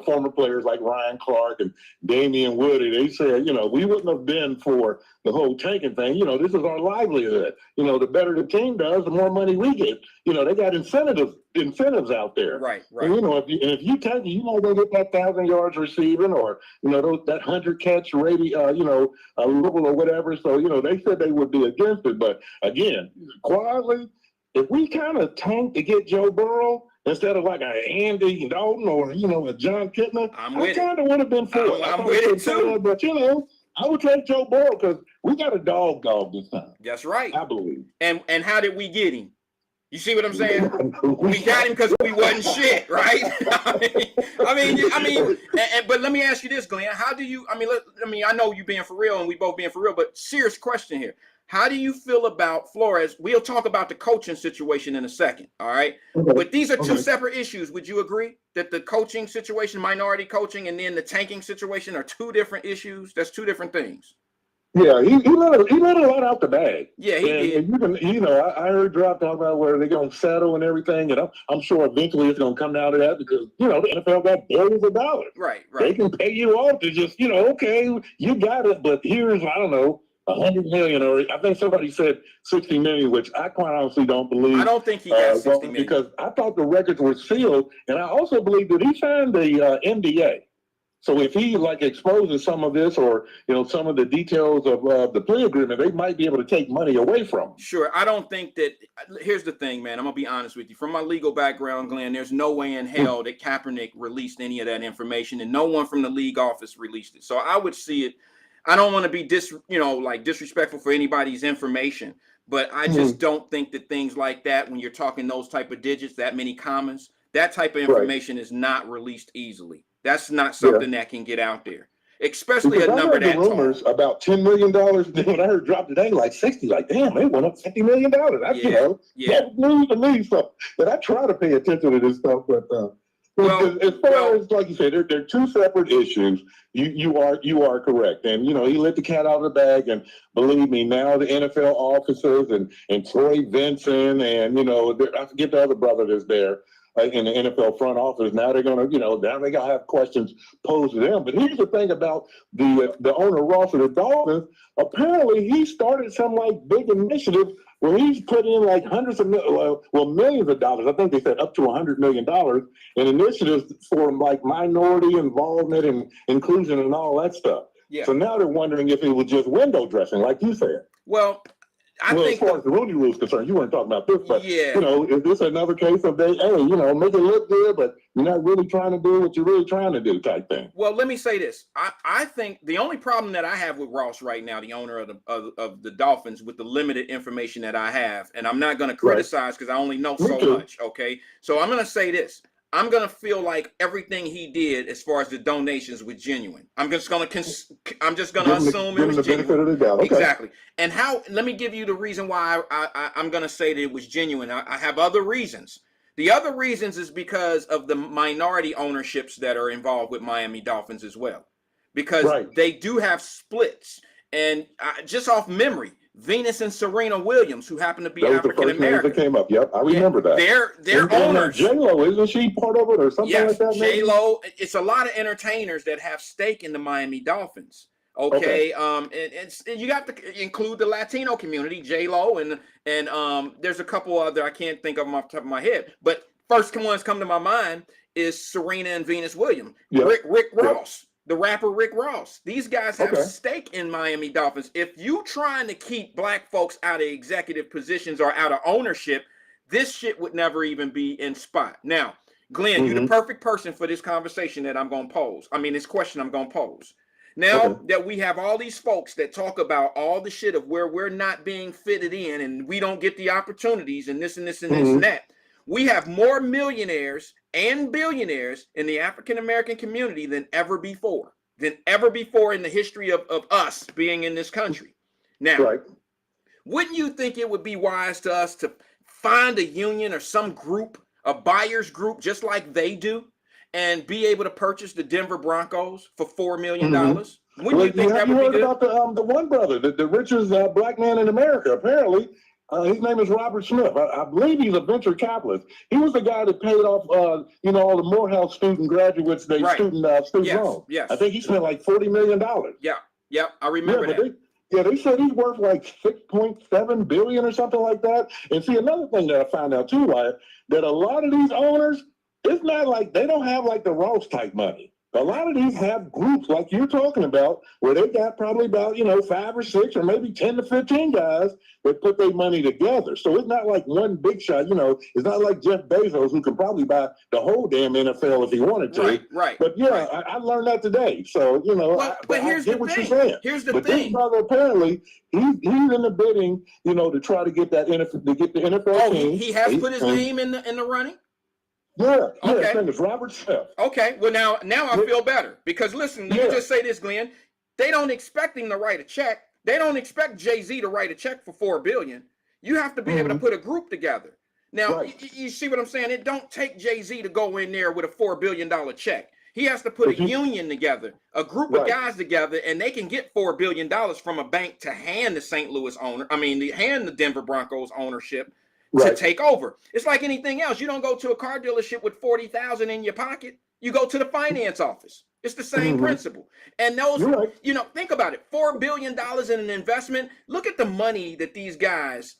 former players like Ryan Clark and Damian Woody, they said, you know, we wouldn't have been for the whole tanking thing. You know, this is our livelihood. You know, the better the team does, the more money we get. You know, they got incentives out there. Right. And, you know, if you tank it, you might go get that 1,000 yards receiving, or, you know, that 100 catch rating, you know, a little or whatever. So, you know, they said they would be against it. But again, quietly, if we kind of tank to get Joe Burrow instead of like a Andy Dalton or, you know, a John Kitna, I kind of would have been for it. I'm with it too. But, you know, I would take Joe Burrow because we got a dog this time. That's right. I believe. And how did we get him? You see what I'm saying? We got him because we wasn't shit, right? I mean, but let me ask you this, Glenn. How do you? I know you being for real, and we both being for real. But serious question here. How do you feel about Flores? We'll talk about the coaching situation in a second, all right? Okay. But these are two separate issues. Would you agree that the coaching situation, minority coaching, and then the tanking situation are two different issues? That's two different things. Yeah, he let a lot out the bag. Yeah, he did. And you can, I heard Drop talk about where they're going to settle and everything, and I'm sure eventually it's going to come down to that because the NFL got billions of dollars. Right. They can pay you off to just, okay, you got it, but here's, I don't know, 100 million, or I think somebody said 60 million, which I quite honestly don't believe. I don't think he got 60 million because I thought the records were sealed, and I also believe that he signed the NDA. So if he exposes some of this, or some of the details of the plea agreement, they might be able to take money away from him. Sure, I don't think that. Here's the thing, man. I'm gonna be honest with you. From my legal background, Glenn, there's no way in hell that Kaepernick released any of that information, and no one from the league office released it. So I would see it. I don't want to be disrespectful for anybody's information, but I just don't think that things like that, when you're talking those type of digits, that many commas, that type of information is not released easily. That's not something that can get out there, especially because a number that tall. Rumors about $10 million. When I heard drop today, like 60, like damn, they went up $50 million. That's that's news to me. So, but I try to pay attention to this stuff. But as far as like you said, they're two separate issues. You are correct, and he let the cat out of the bag. And believe me, now the NFL officers and Troy Vincent and I forget the other brother that's there. In the NFL front office, now they're gonna, now they gotta have questions posed to them. But here's the thing about the owner Ross of the Dolphins. Apparently, he started some big initiative where he's put in hundreds of millions of dollars. I think they said up to $100 million in initiatives for minority involvement and inclusion and all that stuff. Yeah. So now they're wondering if it was just window dressing, like you said. Well, I think as far as the Rooney Rule is concerned, you weren't talking about this, but yeah. Is this another case of make it look good, but you're not really trying to do what you're really trying to do type thing? Well, let me say this. I think the only problem that I have with Ross right now, the owner of the Dolphins, with the limited information that I have, and I'm not going to criticize because I only know so much. Okay, so I'm going to say this. I'm going to feel like everything he did as far as the donations was genuine. I'm just going to assume it was genuine. Okay. Exactly. And let me give you the reason why I'm going to say that it was genuine. I have other reasons. The other reasons is because of the minority ownerships that are involved with Miami Dolphins as well, because they do have splits. And just off memory, Venus and Serena Williams, who happen to be African American, that came up. Yep, I remember that. They're owners. J-Lo, isn't she part of it or something like that? J-Lo. It's a lot of entertainers that have stake in the Miami Dolphins. Okay. And you got to include the Latino community, J-Lo, and there's a couple other I can't think of them off the top of my head. But first ones come to my mind is Serena and Venus Williams. Yep. Rick Ross. Yep. The rapper Rick Ross. These guys have stake in Miami Dolphins. If you trying to keep black folks out of executive positions or out of ownership, this shit would never even be in spot. Now, Glenn, you're the perfect person for this conversation that I'm going to pose. I mean, this question I'm going to pose. Now that we have all these folks that talk about all the shit of where we're not being fitted in and we don't get the opportunities and this and this and this and that, we have more millionaires and billionaires in the African-American community than ever before in the history of us being in this country. Now, wouldn't you think it would be wise to us to find a union or some group, a buyer's group, just like they do, and be able to purchase the Denver Broncos for $4 million? Wouldn't you think that would be good? About the one brother, the richest black man in America, apparently. His name is Robert Smith. I believe he's a venture capitalist. He was the guy that paid off, all the Morehouse student graduates, student loans. Yes. I think he spent like $40 million. Yeah, I remember that. They said he's worth like $6.7 billion or something like that. And see, another thing that I found out too, Wyatt, that a lot of these owners, it's not like they don't have like the Ross type money. A lot of these have groups like you're talking about where they got probably about, 5 or 6 or maybe 10 to 15 guys that put their money together. So it's not like one big shot, it's not like Jeff Bezos who can probably buy the whole damn NFL if he wanted to. Right. But I learned that today. So, but here's the thing. You're saying. Here's the thing. This brother apparently he's in the bidding, to try to get that NFL, to get the NFL team. He has put his name in the running. Yeah, his name is Robert Smith. Okay, well now I feel better because listen, let me just say this, Glenn. They don't expect him to write a check. They don't expect Jay-Z to write a check for $4 billion. You have to be able to put a group together. Now, you see what I'm saying? It don't take Jay-Z to go in there with a $4 billion check. He has to put a But you- union together, a group of guys together, and they can get $4 billion from a bank to hand the St. Louis hand the Denver Broncos ownership to take over. It's like anything else. You don't go to a car dealership with $40,000 in your pocket. You go to the finance office. It's the same principle. And those, think about it. $4 billion in an investment. Look at the money that these guys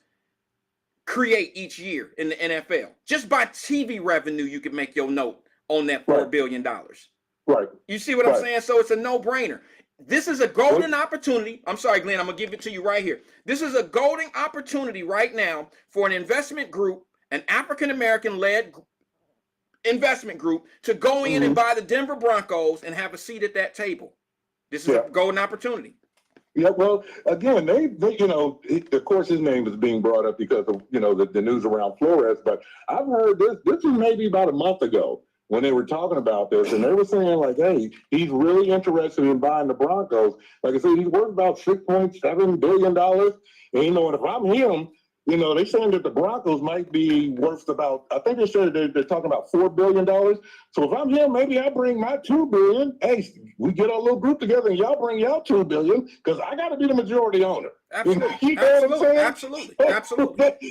create each year in the NFL. Just by TV revenue, you could make your note on that $4 billion. Right. You see what I'm saying? So it's a no-brainer. This is a golden opportunity. I'm sorry, Glenn, I'm going to give it to you right here. This is a golden opportunity right now for an investment group, an African-American led investment group, to go in and buy the Denver Broncos and have a seat at that table. This is a golden opportunity. Yeah, well, again, they of course, his name is being brought up because of, the news around Flores, but I've heard this is maybe about a month ago when they were talking about this, and they were saying, like, hey, he's really interested in buying the Broncos. Like I said, he's worth about $6.7 billion. And, and if I'm him, they're saying that the Broncos might be worth about, I think they said they're talking about $4 billion. So if I'm him, maybe I bring my $2 billion. Hey, we get our little group together and y'all bring y'all $2 billion, because I got to be the majority owner. Absolutely. What I'm saying? Absolutely.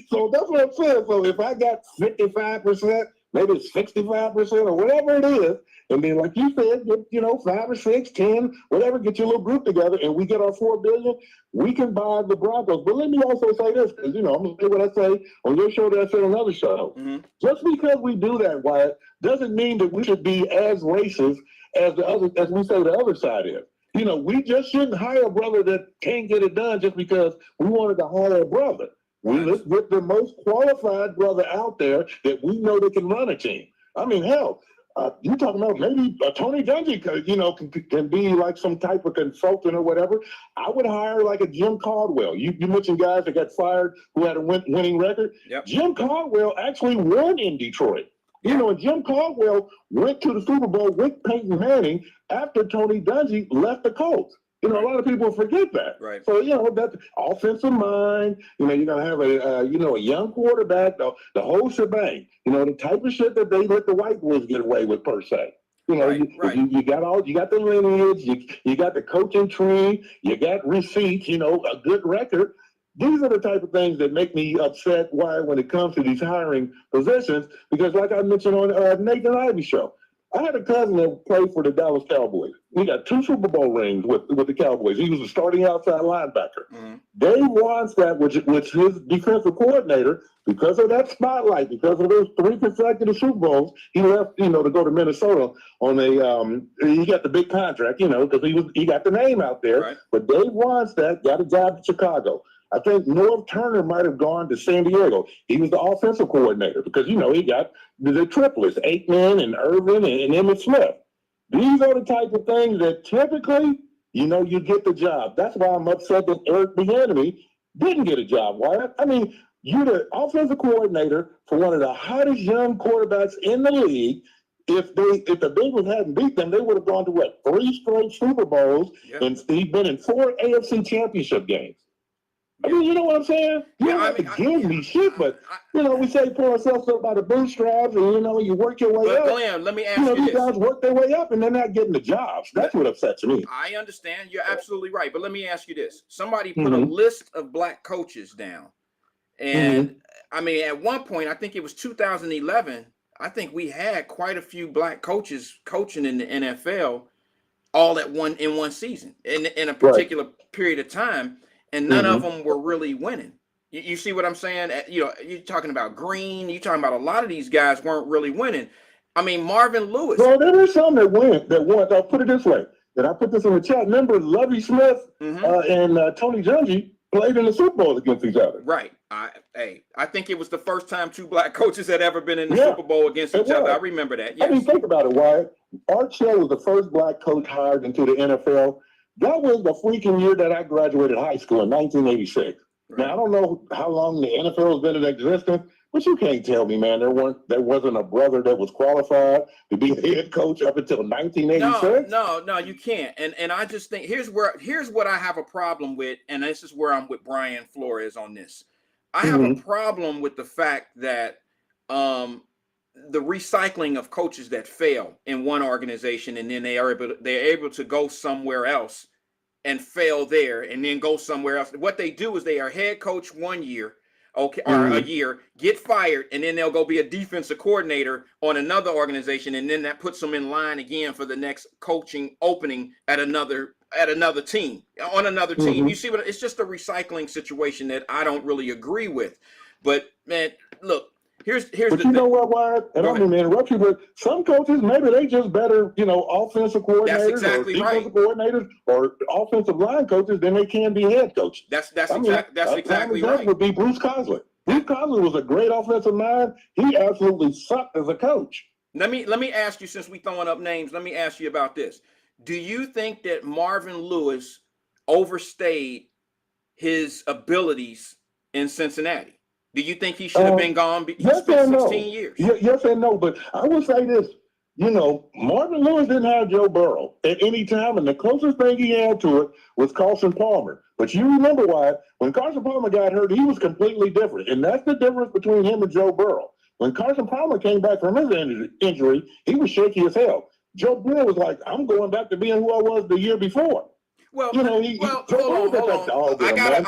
So that's what I'm saying. So if I got 55%, maybe it's 65% or whatever it is, and then, like you said, get 5 or 6, 10, whatever, get your little group together, and we get our $4 billion. We can buy the Broncos. But let me also say this, because I'm gonna say what I say on your show that I said on another show. Just because we do that, Wyatt, doesn't mean that we should be as racist as we say the other side is. We just shouldn't hire a brother that can't get it done just because we wanted to hire a brother. Let's get the most qualified brother out there that we know that can run a team. I mean, hell, you're talking about maybe Tony Dungy, can be like some type of consultant or whatever. I would hire like a Jim Caldwell. You mentioned guys that got fired who had a winning record. Yep. Jim Caldwell actually won in Detroit. And Jim Caldwell went to the Super Bowl with Peyton Manning after Tony Dungy left the Colts. A lot of people forget that. Right. So, that offensive mind, you're going to have a young quarterback, the whole shebang, the type of shit that they let the white boys get away with, per se. You got the lineage, you got the coaching tree, you got receipts, a good record. These are the type of things that make me upset when it comes to these hiring positions, because like I mentioned on Nathan Ivey's show, I had a cousin that played for the Dallas Cowboys. He got 2 Super Bowl rings with the Cowboys. He was a starting outside linebacker. Dave Wannstedt, which his defensive coordinator, because of that spotlight, because of those 3 consecutive Super Bowls, he left, to go to Minnesota on he got the big contract, because he got the name out there. Right. But Dave Wannstedt got a job in Chicago. I think Norv Turner might have gone to San Diego. He was the offensive coordinator because, he got the triplets, Aikman and Irvin and Emmitt Smith. These are the type of things that typically, you get the job. That's why I'm upset that Eric Bieniemy didn't get a job. Why? I mean, you're the offensive coordinator for one of the hottest young quarterbacks in the league. If the Bengals hadn't beat them, they would have gone to 3 straight Super Bowls, and he'd been in 4 AFC championship games. I mean, you know what I'm saying? You don't have to give me shit, but, we say pull ourselves up by the bootstraps and, you work your way up. But Glenn, let me ask you these this. guys work their way up and they're not getting the jobs. That's what upsets me. I understand. You're absolutely right. But let me ask you this. Somebody put a list of black coaches down. And, I mean, at one point, I think it was 2011, I think we had quite a few black coaches coaching in the NFL all in one season in a particular period of time. And none of them were really winning. You see what I'm saying? You're talking about Green. You're talking about a lot of these guys weren't really winning. I mean, Marvin Lewis. Well, there were some that won. I'll put it this way. And I put this in the chat. Remember, Lovie Smith and Tony Dungy played in the Super Bowl against each other. Right. I think it was the first time 2 black coaches had ever been in the Super Bowl against each other. I remember that. Yes. I mean, think about it, Wyatt. Art Shell was the first black coach hired into the NFL. That was the freaking year that I graduated high school in 1986. Right. Now, I don't know how long the NFL has been in existence, but you can't tell me, man, there wasn't a brother that was qualified to be the head coach up until 1986. No, you can't. And I just think here's what I have a problem with, and this is where I'm with Brian Flores on this. I have a problem with the fact that the recycling of coaches that fail in one organization, and then they're able to go somewhere else and fail there, and then go somewhere else. What they do is they are head coach 1 year, okay, or a year, get fired, and then they'll go be a defensive coordinator on another organization, and then that puts them in line again for the next coaching opening at another team, on another team. You see what it's just a recycling situation that I don't really agree with. But man, look, here's but you know what, Wyatt? And I don't mean to interrupt you, but some coaches, maybe they just better, offensive coordinators, that's exactly or defensive coordinators, or offensive line coaches than they can be head coaches. That's exactly right. Would be Bruce Cosler. Bruce Cosler was a great offensive mind. He absolutely sucked as a coach. Let me ask you, since we throwing up names, let me ask you about this. Do you think that Marvin Lewis overstayed his abilities in Cincinnati? Do you think he should have been gone? He spent 16 years. Yes and no, but I will say this. Marvin Lewis didn't have Joe Burrow at any time, and the closest thing he had to it was Carson Palmer. But you remember why, when Carson Palmer got hurt, he was completely different. And that's the difference between him and Joe Burrow. When Carson Palmer came back from his injury, he was shaky as hell. Joe Burrow was like, I'm going back to being who I was the year before. Well, hold on. I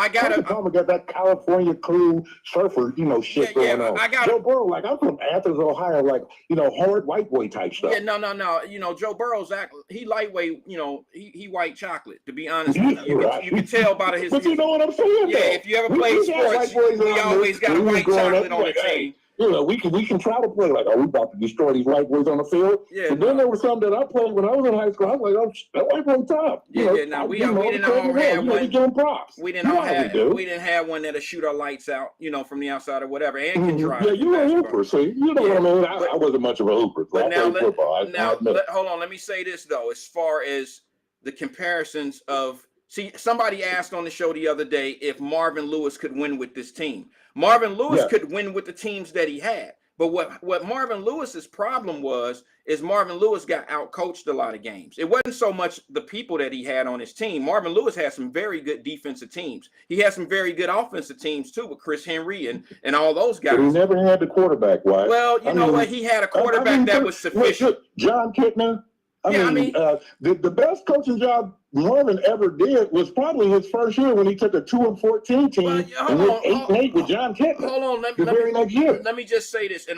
got that California cool surfer, shit going on. Joe Burrow, like, I'm from Athens, Ohio, like, hard white boy type stuff. Yeah, no. Joe Burrow's he lightweight, he white chocolate, to be honest with you. You can tell by his. But you know what I'm saying? Yeah, if you ever played sports, we always got white chocolate on the team. We can try to play like, we about to destroy these white boys on the field. Yeah. But then there was something that I played when I was in high school. I was like, that white boy top. We didn't all have one. We give him props. We didn't have one that'll shoot our lights out, from the outside or whatever, and can drive. Yeah, you were a hooper, see? You know what I mean? I wasn't much of a hooper. But hold on. Let me say this though, as far as the comparisons of. See, somebody asked on the show the other day if Marvin Lewis could win with this team. Marvin Lewis could win with the teams that he had. But what Marvin Lewis's problem is Marvin Lewis got outcoached a lot of games. It wasn't so much the people that he had on his team. Marvin Lewis had some very good defensive teams. He had some very good offensive teams too, with Chris Henry and all those guys. But he never had the quarterback, Wyatt. Well, you know what? He had a quarterback that was sufficient. John Kitna. The best coaching job Marvin ever did was probably his first year when he took a 2-14 team and went 8-8 with John Kitna. Hold on, let me just say this, and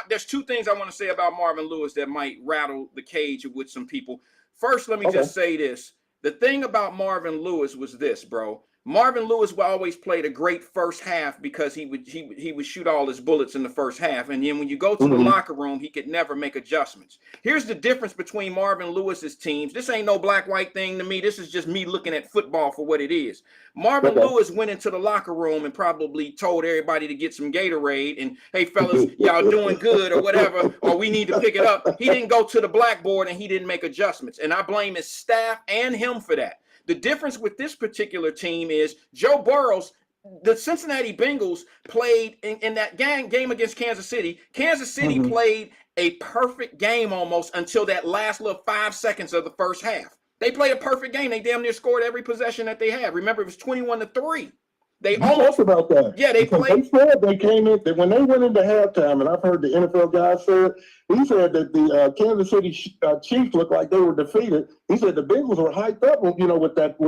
there's two things I want to say about Marvin Lewis that might rattle the cage with some people. First, let me just say this: the thing about Marvin Lewis was this, bro. Marvin Lewis always played a great first half because he would shoot all his bullets in the first half, and then when you go to the locker room, he could never make adjustments. Here's the difference between Marvin Lewis's teams. This ain't no black-white thing to me. This is just me looking at football for what it is. Marvin Lewis went into the locker room and probably told everybody to get some Gatorade and, hey, fellas, y'all doing good or whatever, or we need to pick it up. He didn't go to the blackboard and he didn't make adjustments, and I blame his staff and him for that. The difference with this particular team is Joe Burrow's, the Cincinnati Bengals played in that game against Kansas City. Kansas City played a perfect game almost until that last little 5 seconds of the first half. They played a perfect game. They damn near scored every possession that they had. Remember, it was 21-3. They almost about that. Yeah, they played. They said they came in when they went into halftime, and I've heard the NFL guy say it. He said that the Kansas City Chiefs looked like they were defeated. He said the Bengals were hyped up, with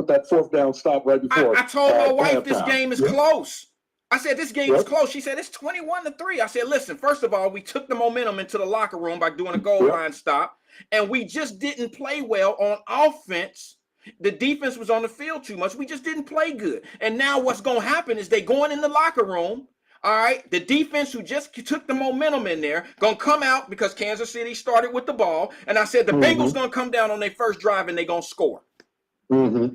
that fourth down stop right before. I told my wife this game is close. I said this game is close. She said it's 21-3. I said, listen, first of all, we took the momentum into the locker room by doing a goal line stop, and we just didn't play well on offense. The defense was on the field too much. We just didn't play good. And now what's going to happen is they going in the locker room. All right. The defense who just took the momentum in there going to come out because Kansas City started with the ball. And I said the Bengals going to come down on their first drive and they're going to score.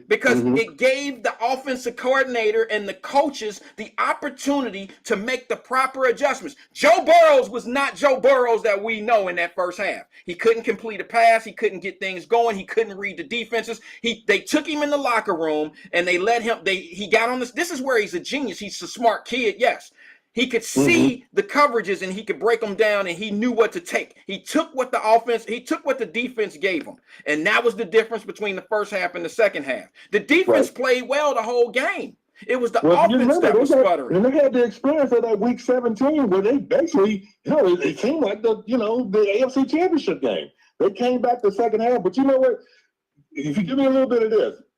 Because it gave the offensive coordinator and the coaches the opportunity to make the proper adjustments. Joe Burrows was not Joe Burrows that we know in that first half. He couldn't complete a pass. He couldn't get things going. He couldn't read the defenses. They took him in the locker room and they let him. He got on this. This is where he's a genius. He's a smart kid. Yes. He could see the coverages and he could break them down and he knew what to take. He took what the defense gave him. And that was the difference between the first half and the second half. The defense played well the whole game. It was the Well, you offense remember, that was sputtering. and they had the experience of that week 17 where they basically, it seemed like the AFC Championship game. They came back the second half, but you know what? If you give me a little bit of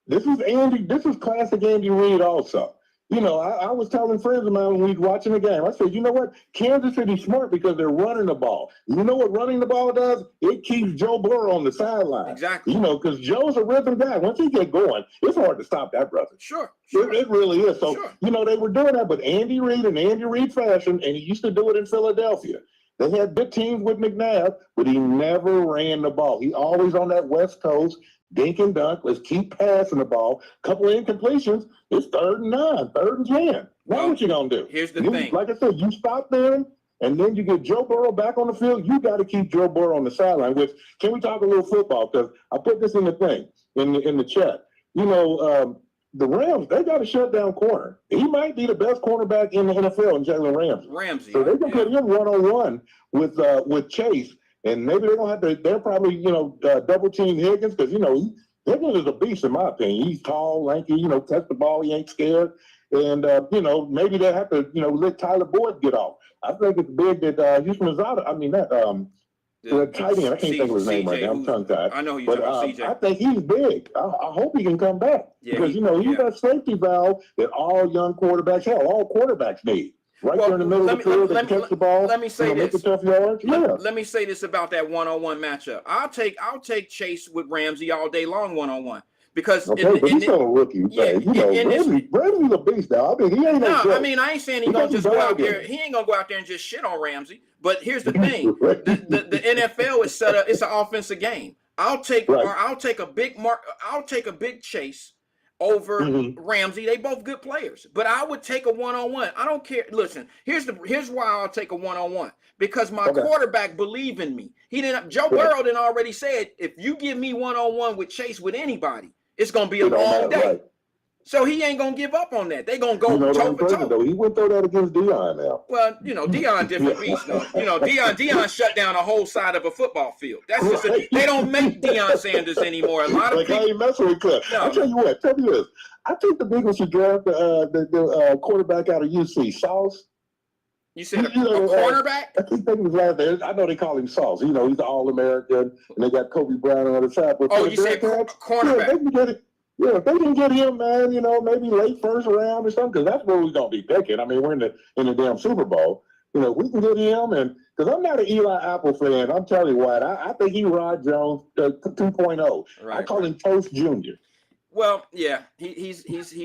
this is classic Andy Reid also. I was telling friends of mine when we were watching the game, I said, you know what? Kansas City's smart because they're running the ball. You know what running the ball does? It keeps Joe Burrow on the sideline. Exactly. Because Joe's a rhythm guy. Once he get going, it's hard to stop that brother. Sure. It really is. So, sure. They were doing that, but Andy Reid in Andy Reid fashion, and he used to do it in Philadelphia. They had good teams with McNabb, but he never ran the ball. He always on that West Coast, dink and dunk. Let's keep passing the ball. Couple of incompletions. It's 3rd and 9, 3rd and 10. Now what you gonna do? Here's the thing. Like I said, you stop them, and then you get Joe Burrow back on the field. You got to keep Joe Burrow on the sideline. Which, can we talk a little football? Because I put this in the thing in the chat. The Rams, they got a shutdown corner. He might be the best cornerback in the NFL in Jalen Ramsey. So they can put him one-on-one with Chase, and maybe they're gonna have to. They're probably double team Higgins because Higgins is a beast in my opinion. He's tall, lanky. Touch the ball, he ain't scared, and maybe they have to let Tyler Boyd get off. I think it's big that Houston Mazada. I mean that. The tight end, I can't think of his name right now. I'm tongue-tied. I know you're talking about CJ. I think he's big. I hope he can come back because he's that safety valve that all young quarterbacks have. All quarterbacks need. There in the middle of the field, they catch the ball. Let me say this. Make the tough yards. Let me say this about that one-on-one matchup. I'll take Chase with Ramsey all day long one-on-one. Because but he's still a rookie. Ramsey's a beast now. I mean, he ain't no. I mean, I ain't saying he's gonna just go out there. He ain't gonna go out there and just shit on Ramsey. But here's the thing: the NFL is set up. It's an offensive game. I'll take a big Chase over Ramsey. They both good players, but I would take a one-on-one. I don't care. Listen, here's why I'll take a one-on-one because my quarterback believe in me. Joe Burrow done already said if you give me one-on-one with Chase with anybody, it's gonna be a long day. Right. So he ain't gonna give up on that. They gonna go toe for toe. He went through that against Deion now. Well, Deion different beast though. Deion shut down a whole side of a football field. That's just they don't make Deion Sanders anymore. A lot of people. I ain't messing with Cut. No. I'll tell you what. Tell me this. I think the Bengals should draft the quarterback out of UC, Sauce. You said a cornerback? I think he was last there. I know they call him Sauce. He's All-American, and they got Kobe Bryant on the side. But you said cornerback. Yeah, if they can get him, man, maybe late first round or something, because that's where we're going to be picking. I mean, we're in the damn Super Bowl. We can get him, and because I'm not an Eli Apple fan, I'm telling you what, I think he Rod Jones 2.0. Right, I call him Toast Jr. Well, yeah, he's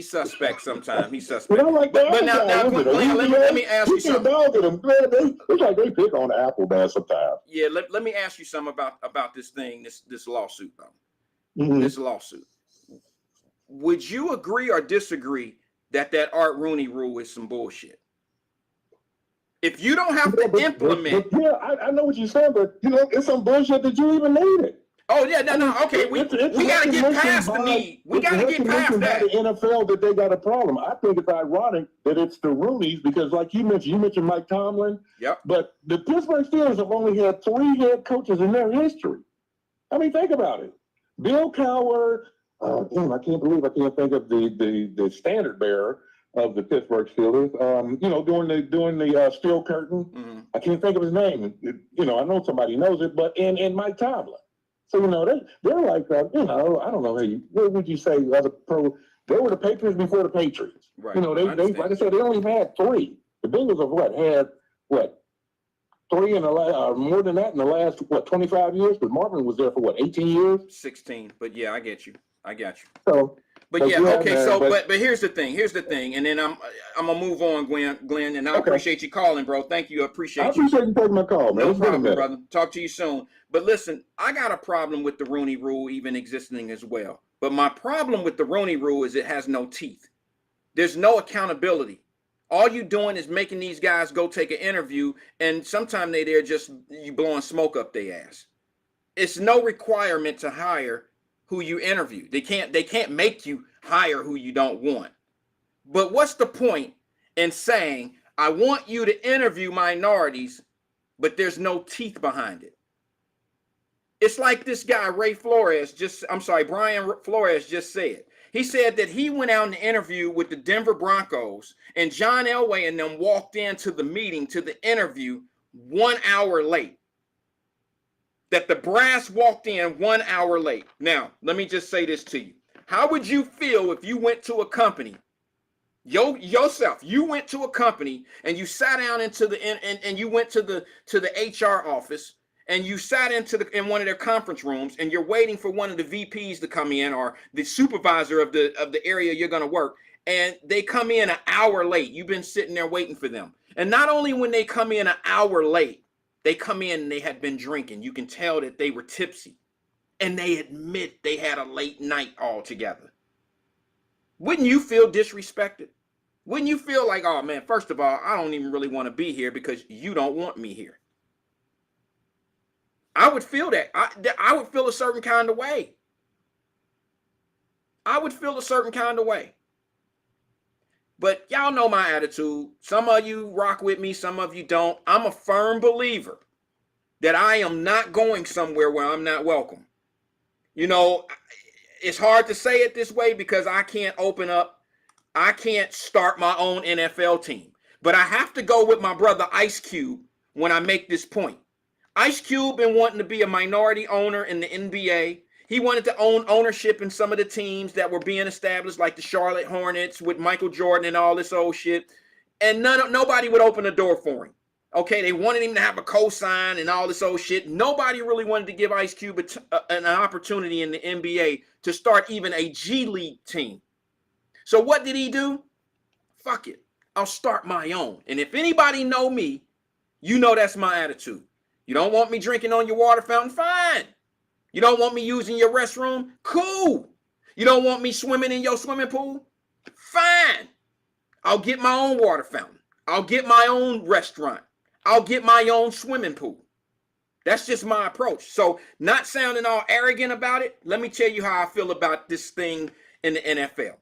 suspect sometimes. He's suspect. But now, let me ask you something. It's like they pick on Apple, man, sometimes. Yeah, let me ask you something about this thing, this lawsuit, though. This lawsuit. Would you agree or disagree that Art Rooney rule is some bullshit? If you don't have to implement... I know what you're saying, but, it's some bullshit that you even need it. Oh, yeah, no, okay. We got to get past the need. We got to get past that. The NFL that they got a problem. I think it's ironic that it's the Rooneys because, like you mentioned Mike Tomlin. Yep. But the Pittsburgh Steelers have only had 3 head coaches in their history. I mean, think about it. Bill Cowher... I can't believe I can't think of the standard bearer of the Pittsburgh Steelers. During the steel curtain, I can't think of his name. I know somebody knows it, but and Mike Tomlin. So they're like I don't know what would you say as a pro? They were the Patriots before the Patriots. Right. They like I said, they only had 3. The Bengals have had 3 in the last, more than that in the last 25 years? Because Marvin was there for 18 years? 16. But yeah, I get you. So, but yeah, okay. Man, so, but here's the thing, and then I'm gonna move on, Glenn, and I appreciate you calling, bro. Thank you, I appreciate you taking my call, man. No problem, brother. Talk to you soon. But listen, I got a problem with the Rooney Rule even existing as well. But my problem with the Rooney Rule is it has no teeth. There's no accountability. All you doing is making these guys go take an interview, and sometimes they're just you blowing smoke up their ass. It's no requirement to hire who you interview. They can't make you hire who you don't want. But what's the point in saying, I want you to interview minorities, but there's no teeth behind it? It's like this guy, Brian Flores just said. He said that he went out in an interview with the Denver Broncos, and John Elway and them walked into the meeting, to the interview, 1 hour late. That the brass walked in 1 hour late. Now, let me just say this to you. How would you feel if you went to a company, yourself, you went to a company and you sat down into the and you went to the HR office, and you sat in one of their conference rooms, and you're waiting for one of the VPs to come in, or the supervisor of the area you're going to work, and they come in an hour late. You've been sitting there waiting for them. And not only when they come in an hour late, they come in and they had been drinking. You can tell that they were tipsy, and they admit they had a late night altogether. Wouldn't you feel disrespected? Wouldn't you feel like, oh man, first of all, I don't even really want to be here because you don't want me here? I would feel that. I would feel a certain kind of way. I would feel a certain kind of way. But y'all know my attitude. Some of you rock with me, some of you don't. I'm a firm believer that I am not going somewhere where I'm not welcome. You know, it's hard to say it this way because I can't start my own NFL team. But I have to go with my brother Ice Cube when I make this point. Ice Cube been wanting to be a minority owner in the NBA. He wanted to own ownership in some of the teams that were being established, like the Charlotte Hornets with Michael Jordan and all this old shit. And nobody would open the door for him. Okay, they wanted him to have a cosign and all this old shit. Nobody really wanted to give Ice Cube an opportunity in the NBA to start even a G League team. So what did he do? Fuck it. I'll start my own. And if anybody know me, you know that's my attitude. You don't want me drinking on your water fountain? Fine. You don't want me using your restroom? Cool. You don't want me swimming in your swimming pool? Fine. I'll get my own water fountain. I'll get my own restaurant. I'll get my own swimming pool. That's just my approach. So not sounding all arrogant about it, let me tell you how I feel about this thing in the NFL.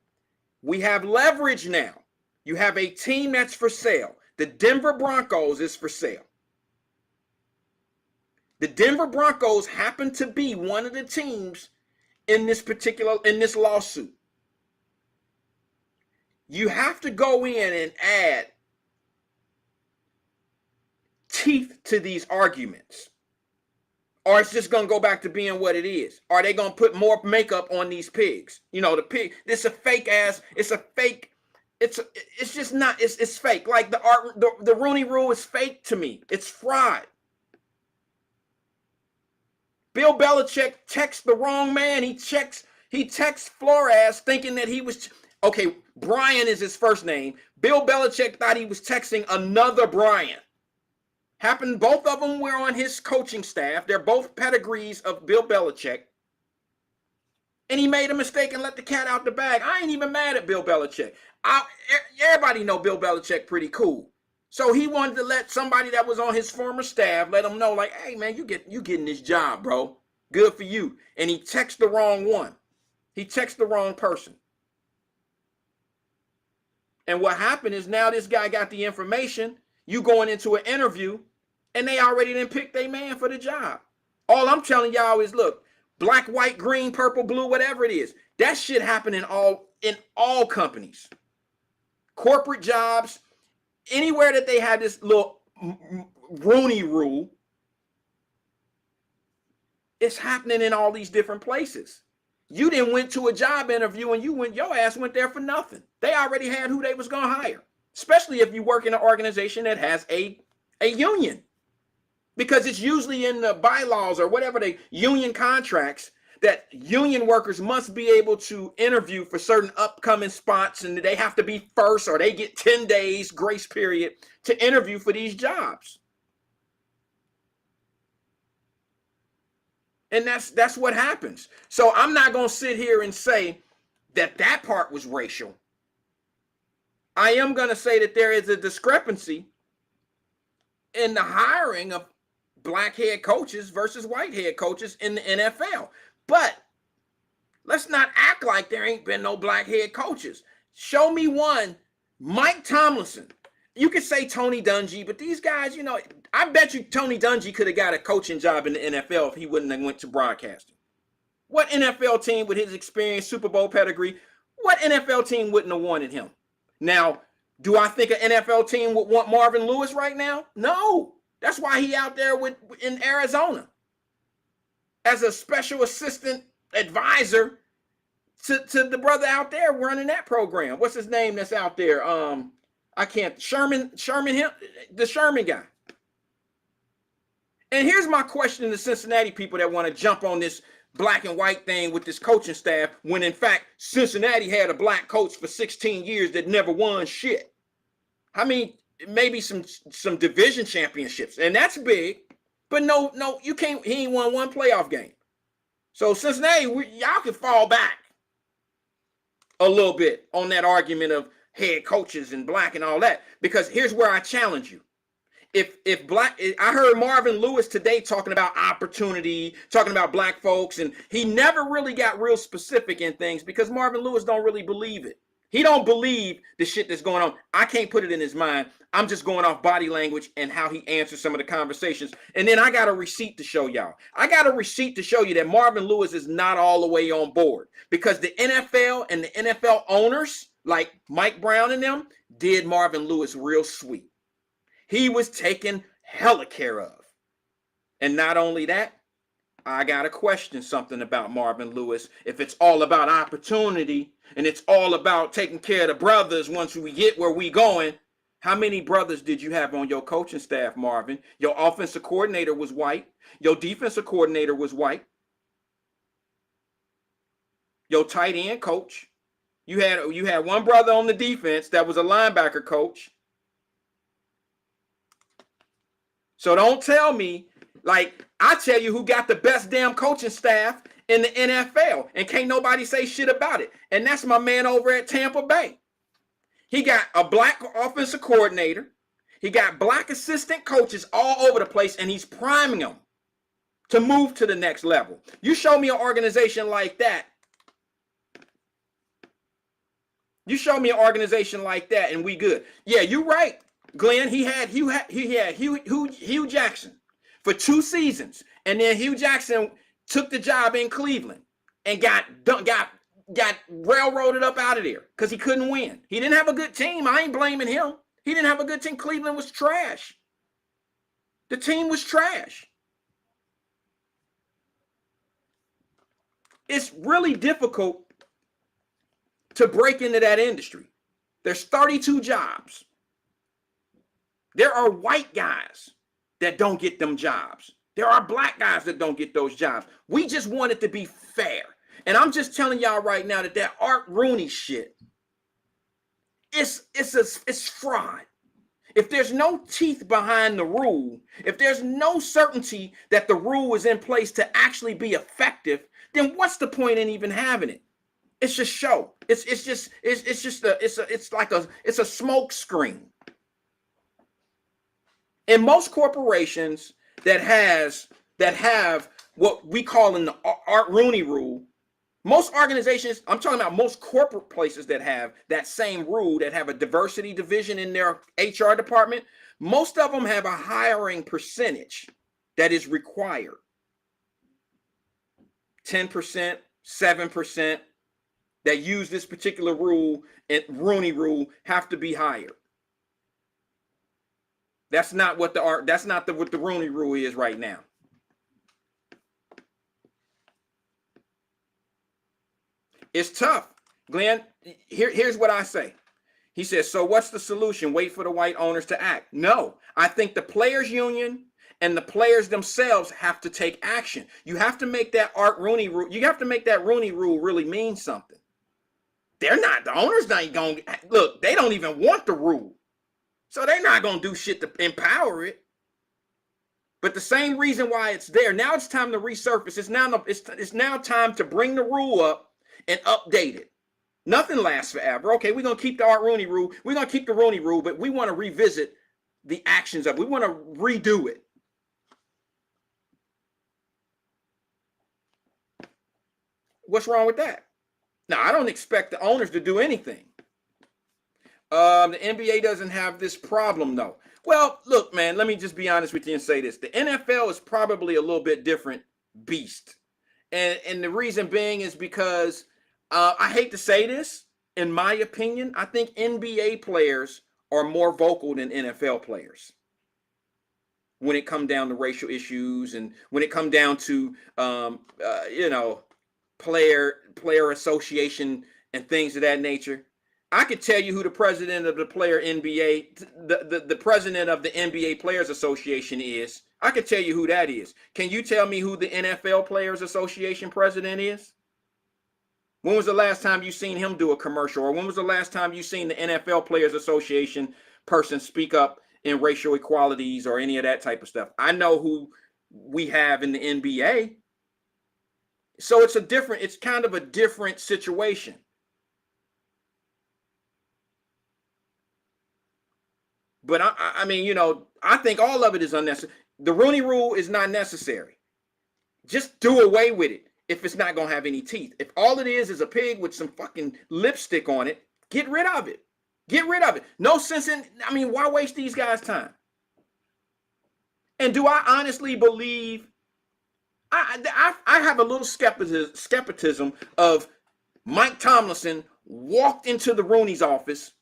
We have leverage now. You have a team that's for sale. The Denver Broncos is for sale. The Denver Broncos happen to be one of the teams in this lawsuit. You have to go in and add teeth to these arguments, or it's just going to go back to being what it is. Are they going to put more makeup on these pigs? You know, the pig, it's fake. It's just not, it's fake. Like the Rooney Rule is fake to me. It's fraud. Bill Belichick texts the wrong man. He texts Flores thinking that he was, okay, Brian is his first name. Bill Belichick thought he was texting another Brian. Happened, both of them were on his coaching staff. They're both pedigrees of Bill Belichick. And he made a mistake and let the cat out the bag. I ain't even mad at Bill Belichick. Everybody know Bill Belichick pretty cool. So he wanted to let somebody that was on his former staff, let him know, like, hey, man, you getting this job, bro. Good for you. And he texted the wrong one. He texted the wrong person. And what happened is now this guy got the information. You going into an interview, and they already didn't pick their man for the job. All I'm telling y'all is, look, black, white, green, purple, blue, whatever it is, that shit happen in all companies. Corporate jobs, anywhere that they had this little Rooney Rule, it's happening in all these different places. You didn't went to a job interview and your ass went there for nothing. They already had who they was going to hire, especially if you work in an organization that has a union, because it's usually in the bylaws or whatever the union contracts that union workers must be able to interview for certain upcoming spots, and they have to be first, or they get 10 days grace period to interview for these jobs. And that's what happens. So I'm not going to sit here and say that part was racial. I am going to say that there is a discrepancy in the hiring of black head coaches versus white head coaches in the NFL. But let's not act like there ain't been no black head coaches. Show me one. Mike Tomlinson. You could say Tony Dungy, but these guys, I bet you Tony Dungy could have got a coaching job in the NFL if he wouldn't have went to broadcasting. What NFL team with his experience, Super Bowl pedigree, What NFL team wouldn't have wanted him? Now, do I think an NFL team would want Marvin Lewis right now? No. That's why he out there in Arizona as a special assistant advisor to the brother out there running that program. What's his name that's out there? I can't, Sherman, the Sherman guy. And here's my question to the Cincinnati people that want to jump on this black and white thing with this coaching staff, when in fact Cincinnati had a black coach for 16 years that never won shit. I mean, maybe some division championships, and that's big, but no, you can't. He ain't won one playoff game. So Cincinnati, y'all can fall back a little bit on that argument of head coaches and black and all that, because here's where I challenge you. If black, I heard Marvin Lewis today talking about opportunity, talking about black folks, and he never really got real specific in things because Marvin Lewis don't really believe it. He don't believe the shit that's going on. I can't put it in his mind. I'm just going off body language and how he answers some of the conversations. And then I got a receipt to show y'all. I got a receipt to show you that Marvin Lewis is not all the way on board, because the NFL and the NFL owners like Mike Brown and them did Marvin Lewis real sweet. He was taken hella care of. And not only that, I got to question something about Marvin Lewis. If it's all about opportunity and it's all about taking care of the brothers once we get where we going, how many brothers did you have on your coaching staff, Marvin? Your offensive coordinator was white. Your defensive coordinator was white. Your tight end coach. You had one brother on the defense that was a linebacker coach. So don't tell me, like, I tell you who got the best damn coaching staff in the NFL, and can't nobody say shit about it. And that's my man over at Tampa Bay. He got a black offensive coordinator. He got black assistant coaches all over the place, and he's priming them to move to the next level. You show me an organization like that. You show me an organization like that, and we good. Yeah, you're right, Glenn. He had Hugh Jackson for 2 seasons, and then Hugh Jackson took the job in Cleveland and got railroaded up out of there because he couldn't win. He didn't have a good team. I ain't blaming him. He didn't have a good team. Cleveland was trash. The team was trash. It's really difficult to break into that industry. There's 32 jobs. There are white guys that don't get them jobs. There are black guys that don't get those jobs. We just want it to be fair. And I'm just telling y'all right now that Art Rooney shit, it's fraud. If there's no teeth behind the rule, if there's no certainty that the rule is in place to actually be effective, then what's the point in even having it? It's just show. It's a smoke screen. In most corporations that have what we call in the Art Rooney rule, most organizations, I'm talking about most corporate places that have that same rule, that have a diversity division in their HR department, most of them have a hiring percentage that is required. 10%, 7% that use this particular rule, and Rooney rule, have to be hired. That's not what what the Rooney rule is right now. It's tough. Glenn, here's what I say. He says, so what's the solution? Wait for the white owners to act. No, I think the players union and the players themselves have to take action. You have to make that Art Rooney rule. You have to make that Rooney rule really mean something. The owners not going to, look, they don't even want the rule. So they're not going to do shit to empower it. But the same reason why it's there, now it's time to resurface. It's now time to bring the rule up and update it. Nothing lasts forever. Okay, we're going to keep the Art Rooney rule. We're going to keep the Rooney rule, but we want to revisit the actions of it. We want to redo it. What's wrong with that? Now, I don't expect the owners to do anything. The NBA doesn't have this problem, though. Well, look, man, let me just be honest with you and say this. The NFL is probably a little bit different beast. And the reason being is because I hate to say this, in my opinion, I think NBA players are more vocal than NFL players when it comes down to racial issues and when it comes down to player association and things of that nature. I could tell you who the president of the the president of the NBA Players Association is. I could tell you who that is. Can you tell me who the NFL Players Association president is? When was the last time you seen him do a commercial? Or when was the last time you seen the NFL Players Association person speak up in racial equalities or any of that type of stuff? I know who we have in the NBA. So it's kind of a different situation. But I mean, I think all of it is unnecessary. The Rooney Rule is not necessary. Just do away with it if it's not going to have any teeth. If all it is a pig with some fucking lipstick on it, get rid of it. Get rid of it. No sense in, why waste these guys' time? And do I honestly believe, I have a little skepticism of Mike Tomlinson walked into the Rooney's office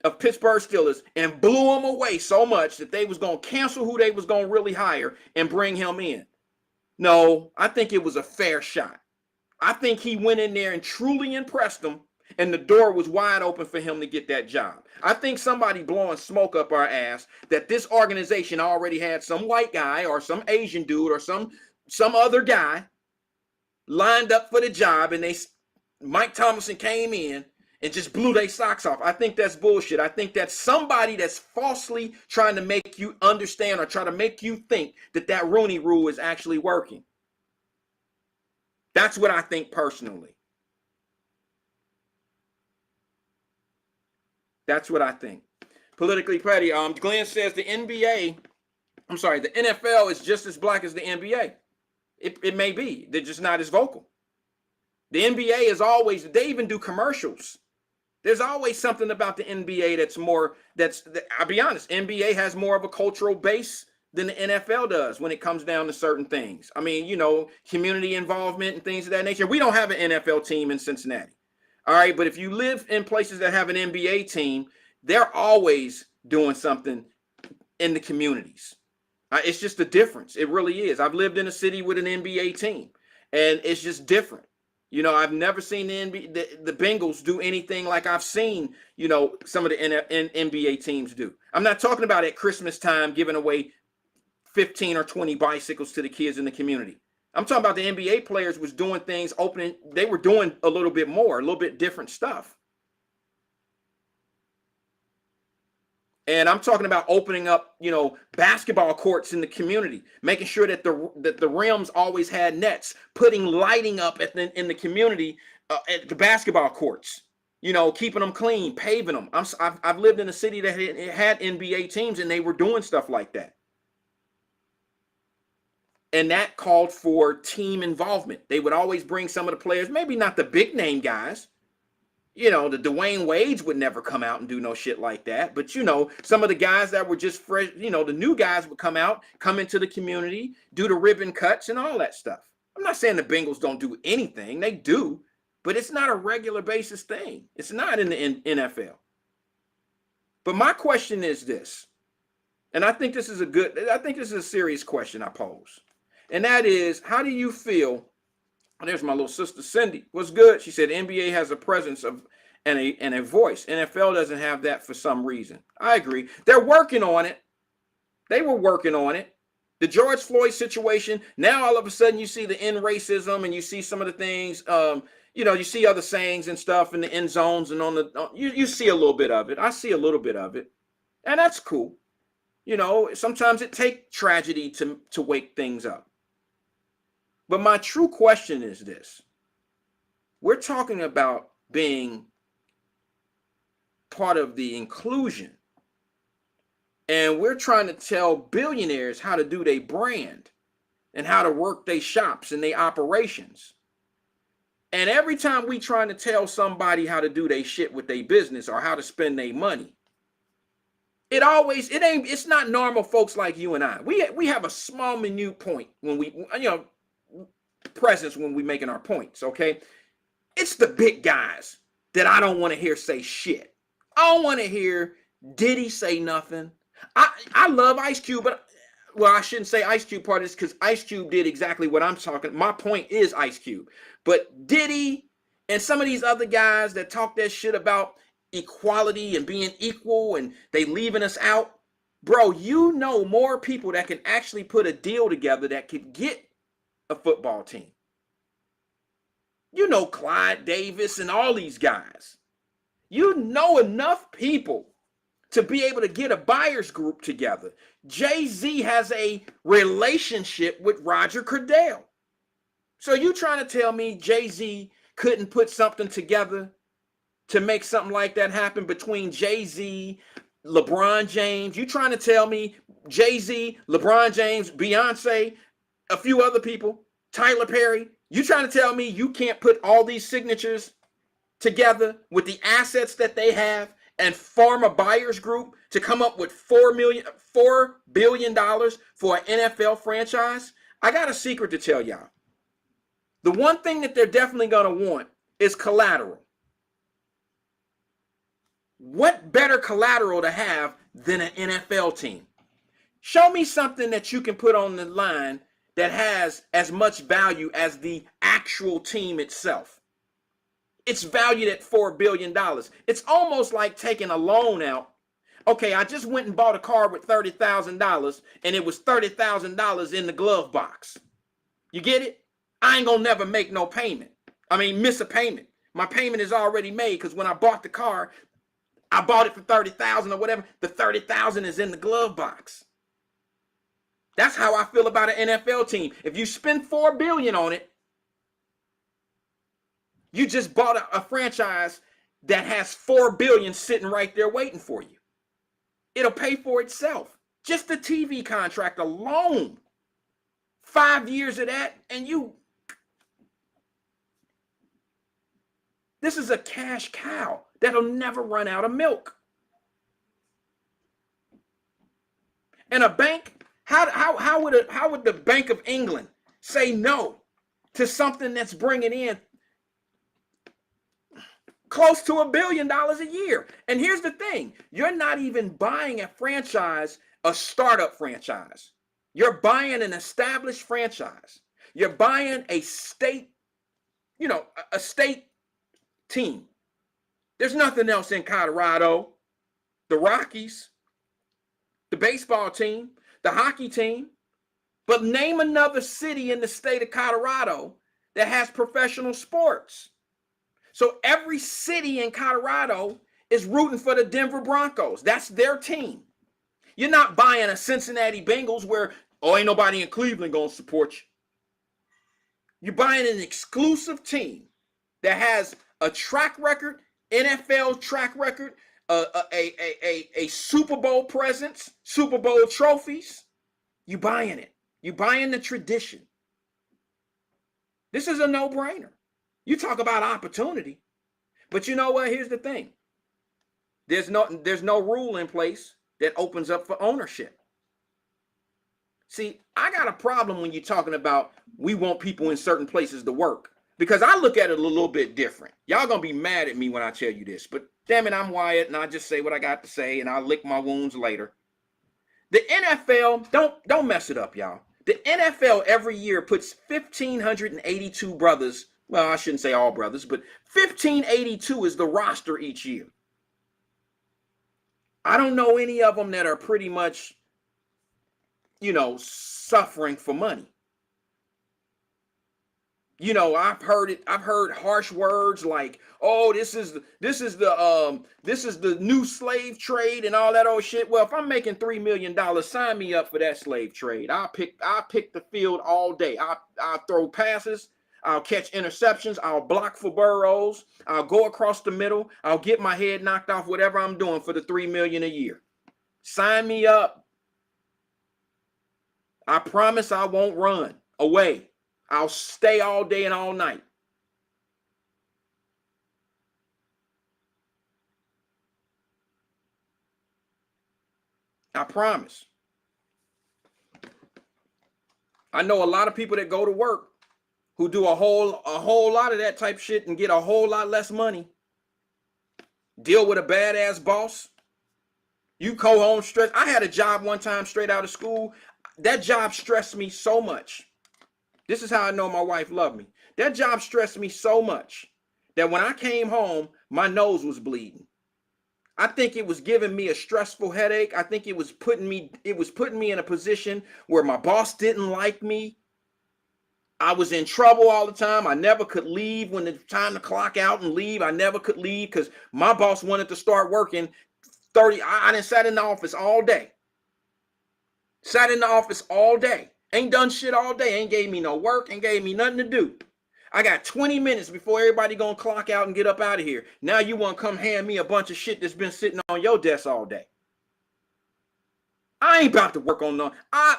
of Pittsburgh Steelers and blew him away so much that they was going to cancel who they was going to really hire and bring him in. No, I think it was a fair shot. I think he went in there and truly impressed them, and the door was wide open for him to get that job. I think somebody blowing smoke up our ass that this organization already had some white guy or some Asian dude or some other guy lined up for the job, and Mike Tomlinson came in and just blew their socks off. I think that's bullshit. I think that's somebody that's falsely trying to make you understand or try to make you think that Rooney Rule is actually working. That's what I think personally. That's what I think. Politically petty. Glenn says the NFL is just as black as the NBA. It may be. They're just not as vocal. The NBA is always, they even do commercials. There's always something about the NBA I'll be honest, NBA has more of a cultural base than the NFL does when it comes down to certain things. Community involvement and things of that nature. We don't have an NFL team in Cincinnati. All right, but if you live in places that have an NBA team, they're always doing something in the communities. It's just a difference. It really is. I've lived in a city with an NBA team, and it's just different. I've never seen the Bengals do anything like I've seen, some of the NBA teams do. I'm not talking about at Christmas time giving away 15 or 20 bicycles to the kids in the community. I'm talking about the NBA players was doing things, they were doing a little bit more, a little bit different stuff. And I'm talking about opening up, basketball courts in the community, making sure that the rims always had nets, putting lighting up in the community at the basketball courts, keeping them clean, paving them. I've lived in a city that had NBA teams, and they were doing stuff like that. And that called for team involvement. They would always bring some of the players, maybe not the big name guys. The Dwayne Wades would never come out and do no shit like that. But, some of the guys that were just fresh, the new guys would come into the community, do the ribbon cuts and all that stuff. I'm not saying the Bengals don't do anything. They do. But it's not a regular basis thing. It's not in the NFL. But my question is this. And I think this is a serious question I pose. And that is, how do you feel? There's my little sister Cindy. What's good? She said NBA has a presence and a voice. NFL doesn't have that for some reason. I agree. They're working on it. They were working on it. The George Floyd situation. Now all of a sudden you see the end racism and you see some of the things. You see other sayings and stuff in the end zones and you see a little bit of it. I see a little bit of it, and that's cool. Sometimes it takes tragedy to wake things up. But my true question is this. We're talking about being part of the inclusion. And we're trying to tell billionaires how to do their brand and how to work their shops and their operations. And every time we trying to tell somebody how to do their shit with their business or how to spend their money, it's not normal folks like you and I. We have a small minute point when presence when we making our points, okay? It's the big guys that I don't want to hear say shit. I don't want to hear Diddy say nothing. I love Ice Cube, but well, I shouldn't say Ice Cube part of this because Ice Cube did exactly what I'm talking. My point is Ice Cube. But Diddy and some of these other guys that talk that shit about equality and being equal and they leaving us out, bro, you know more people that can actually put a deal together that could get a football team. You know Clyde Davis and all these guys. You know enough people to be able to get a buyers group together. Jay-Z has a relationship with Roger Goodell. So you trying to tell me Jay-Z couldn't put something together to make something like that happen between Jay-Z, LeBron James? You trying to tell me Jay-Z, LeBron James, Beyonce, a few other people, Tyler Perry, you trying to tell me you can't put all these signatures together with the assets that they have and form a buyers group to come up with $4 billion for an NFL franchise? I got a secret to tell y'all. The one thing that they're definitely going to want is collateral. What better collateral to have than an NFL team? Show me something that you can put on the line that has as much value as the actual team itself. It's valued at $4 billion. It's almost like taking a loan out. Okay, I just went and bought a car with $30,000 and it was $30,000 in the glove box. You get it? I ain't gonna never make no payment. I mean, miss a payment. My payment is already made because when I bought the car, I bought it for $30,000 or whatever. The $30,000 is in the glove box. That's how I feel about an NFL team. If you spend $4 billion on it, you just bought a franchise that has $4 billion sitting right there waiting for you. It'll pay for itself. Just the TV contract alone. 5 years of that, and this is a cash cow that'll never run out of milk. And a bank, how would the Bank of England say no to something that's bringing in close to $1 billion a year? And here's the thing, you're not even buying a franchise, a startup franchise. You're buying an established franchise. You're buying a state, a state team. There's nothing else in Colorado. The Rockies, the baseball team, the hockey team. But name another city in the state of Colorado that has professional sports. So every city in Colorado is rooting for the Denver Broncos. That's their team. You're not buying a Cincinnati Bengals where, ain't nobody in Cleveland going to support you. You're buying an exclusive team that has a track record, NFL track record, a Super Bowl presence, Super Bowl trophies. You buying it. You buying the tradition. This is a no-brainer. You talk about opportunity, but you know what? Here's the thing. There's no rule in place that opens up for ownership. See, I got a problem when you're talking about we want people in certain places to work, because I look at it a little bit different. Y'all gonna be mad at me when I tell you this, but damn it, I'm Wyatt and I just say what I got to say and I'll lick my wounds later. The NFL, don't mess it up, y'all. The NFL every year puts 1,582 brothers. Well, I shouldn't say all brothers, but 1,582 is the roster each year. I don't know any of them that are pretty much, suffering for money. I've heard harsh words like, "Oh, this is the new slave trade and all that old shit." Well, if I'm making $3 million, sign me up for that slave trade. I'll pick the field all day. I'll throw passes. I'll catch interceptions. I'll block for burrows. I'll go across the middle. I'll get my head knocked off, whatever I'm doing for the $3 million a year. Sign me up. I promise I won't run away. I'll stay all day and all night. I promise. I know a lot of people that go to work who do a whole lot of that type shit and get a whole lot less money deal with a badass boss. You go home stressed. I had a job one time straight out of school. That job stressed me so much. This is how I know my wife loved me. That job stressed me so much that when I came home, my nose was bleeding. I think it was giving me a stressful headache. I think it was putting me in a position where my boss didn't like me. I was in trouble all the time. I never could leave when it's time to clock out and leave. I never could leave because my boss wanted to start working 30. I done sat in the office all day. Sat in the office all day. Ain't done shit all day. Ain't gave me no work. Ain't gave me nothing to do. I got 20 minutes before everybody gonna clock out and get up out of here. Now you want to come hand me a bunch of shit that's been sitting on your desk all day. I ain't about to work on no.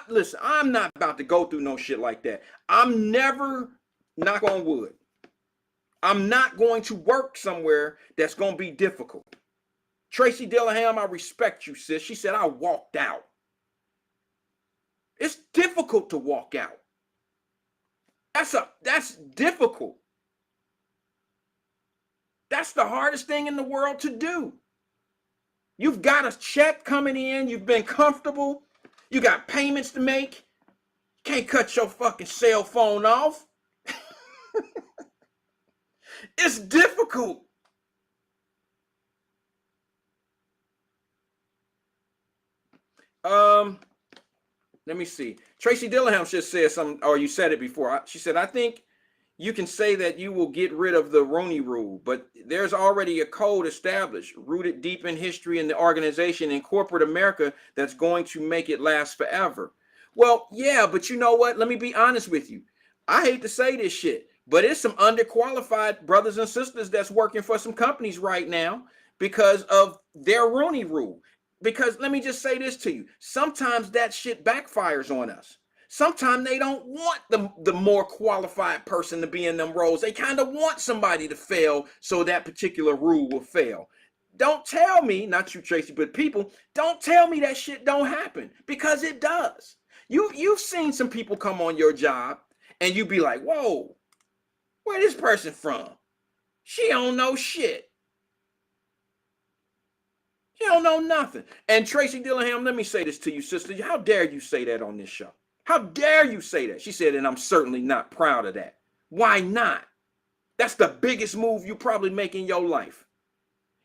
Listen, I'm not about to go through no shit like that. I'm never, knock on wood, I'm not going to work somewhere that's gonna be difficult. Tracy Dillingham, I respect you, sis. She said I walked out. It's difficult to walk out. That's difficult. That's the hardest thing in the world to do. You've got a check coming in. You've been comfortable. You got payments to make. Can't cut your fucking cell phone off. It's difficult. Let me see. Tracy Dillingham just said something, or you said it before. She said, I think you can say that you will get rid of the Rooney Rule, but there's already a code established, rooted deep in history in the organization in corporate America that's going to make it last forever. Well, yeah, but you know what? Let me be honest with you. I hate to say this shit, but it's some underqualified brothers and sisters that's working for some companies right now because of their Rooney Rule. Because let me just say this to you. Sometimes that shit backfires on us. Sometimes they don't want the more qualified person to be in them roles. They kind of want somebody to fail so that particular rule will fail. Don't tell me, not you, Tracy, but people, don't tell me that shit don't happen, because it does. You've seen some people come on your job and you be like, whoa, where this person from? She don't know shit. You don't know nothing. And Tracy Dillingham, let me say this to you, sister. How dare you say that on this show? How dare you say that? She said, and I'm certainly not proud of that. Why not? That's the biggest move you probably make in your life.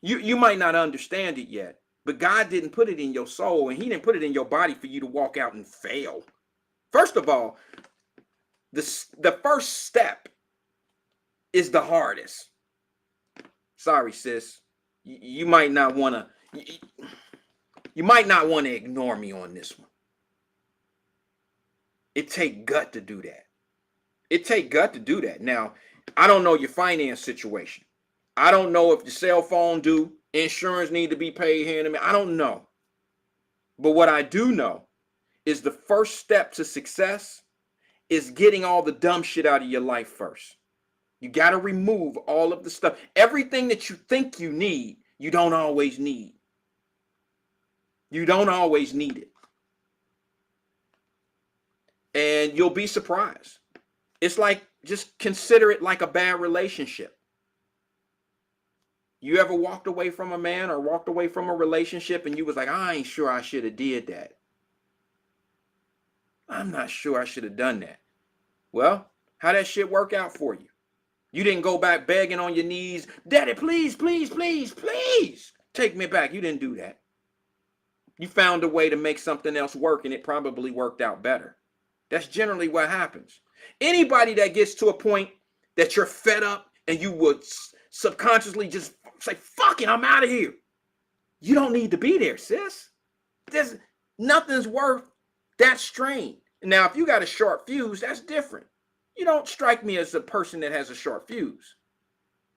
You might not understand it yet, but God didn't put it in your soul, and he didn't put it in your body for you to walk out and fail. First of all, the first step is the hardest. Sorry, sis. You might not want to. You might not want to ignore me on this one. It take gut to do that. It take gut to do that. Now, I don't know your finance situation. I don't know if the cell phone due, insurance need to be paid here in a minute. I don't know. But what I do know is the first step to success is getting all the dumb shit out of your life first. You got to remove all of the stuff. Everything that you think you need, you don't always need. You don't always need it. And you'll be surprised. It's like, just consider it like a bad relationship. You ever walked away from a man or walked away from a relationship and you was like, I ain't sure I should have did that. I'm not sure I should have done that. Well, how'd that shit work out for you? You didn't go back begging on your knees, Daddy, please, please, please, please, take me back. You didn't do that. You found a way to make something else work, and it probably worked out better. That's generally what happens. Anybody that gets to a point that you're fed up and you would subconsciously just say, fuck it, I'm out of here. You don't need to be there, sis. There's nothing's worth that strain. Now, if you got a short fuse, that's different. You don't strike me as a person that has a short fuse.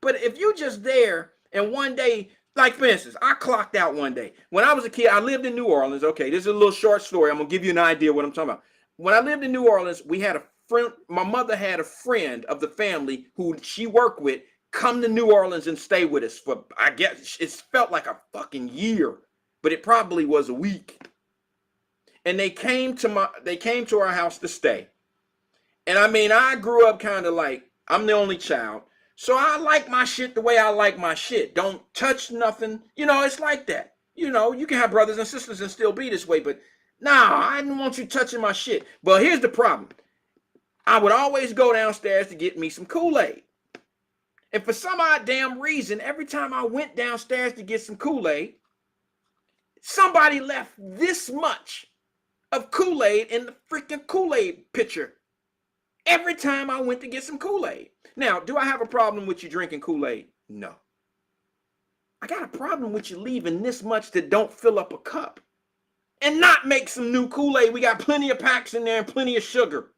But if you're just there and one day, like for instance, I clocked out one day. When I was a kid, I lived in New Orleans. Okay, this is a little short story. I'm going to give you an idea of what I'm talking about. When I lived in New Orleans, we had a friend. My mother had a friend of the family who she worked with come to New Orleans and stay with us for, I guess, it felt like a fucking year, but it probably was a week. And they came to our house to stay. And I mean, I grew up kind of like, I'm the only child. So I like my shit the way I like my shit. Don't touch nothing. You know, it's like that. You know, you can have brothers and sisters and still be this way, but nah, I didn't want you touching my shit. But here's the problem. I would always go downstairs to get me some Kool-Aid. And for some odd damn reason, every time I went downstairs to get some Kool-Aid, somebody left this much of Kool-Aid in the freaking Kool-Aid pitcher. Every time I went to get some Kool-Aid. Now, do I have a problem with you drinking Kool-Aid? No. I got a problem with you leaving this much that don't fill up a cup and not make some new Kool-Aid. We got plenty of packs in there and plenty of sugar.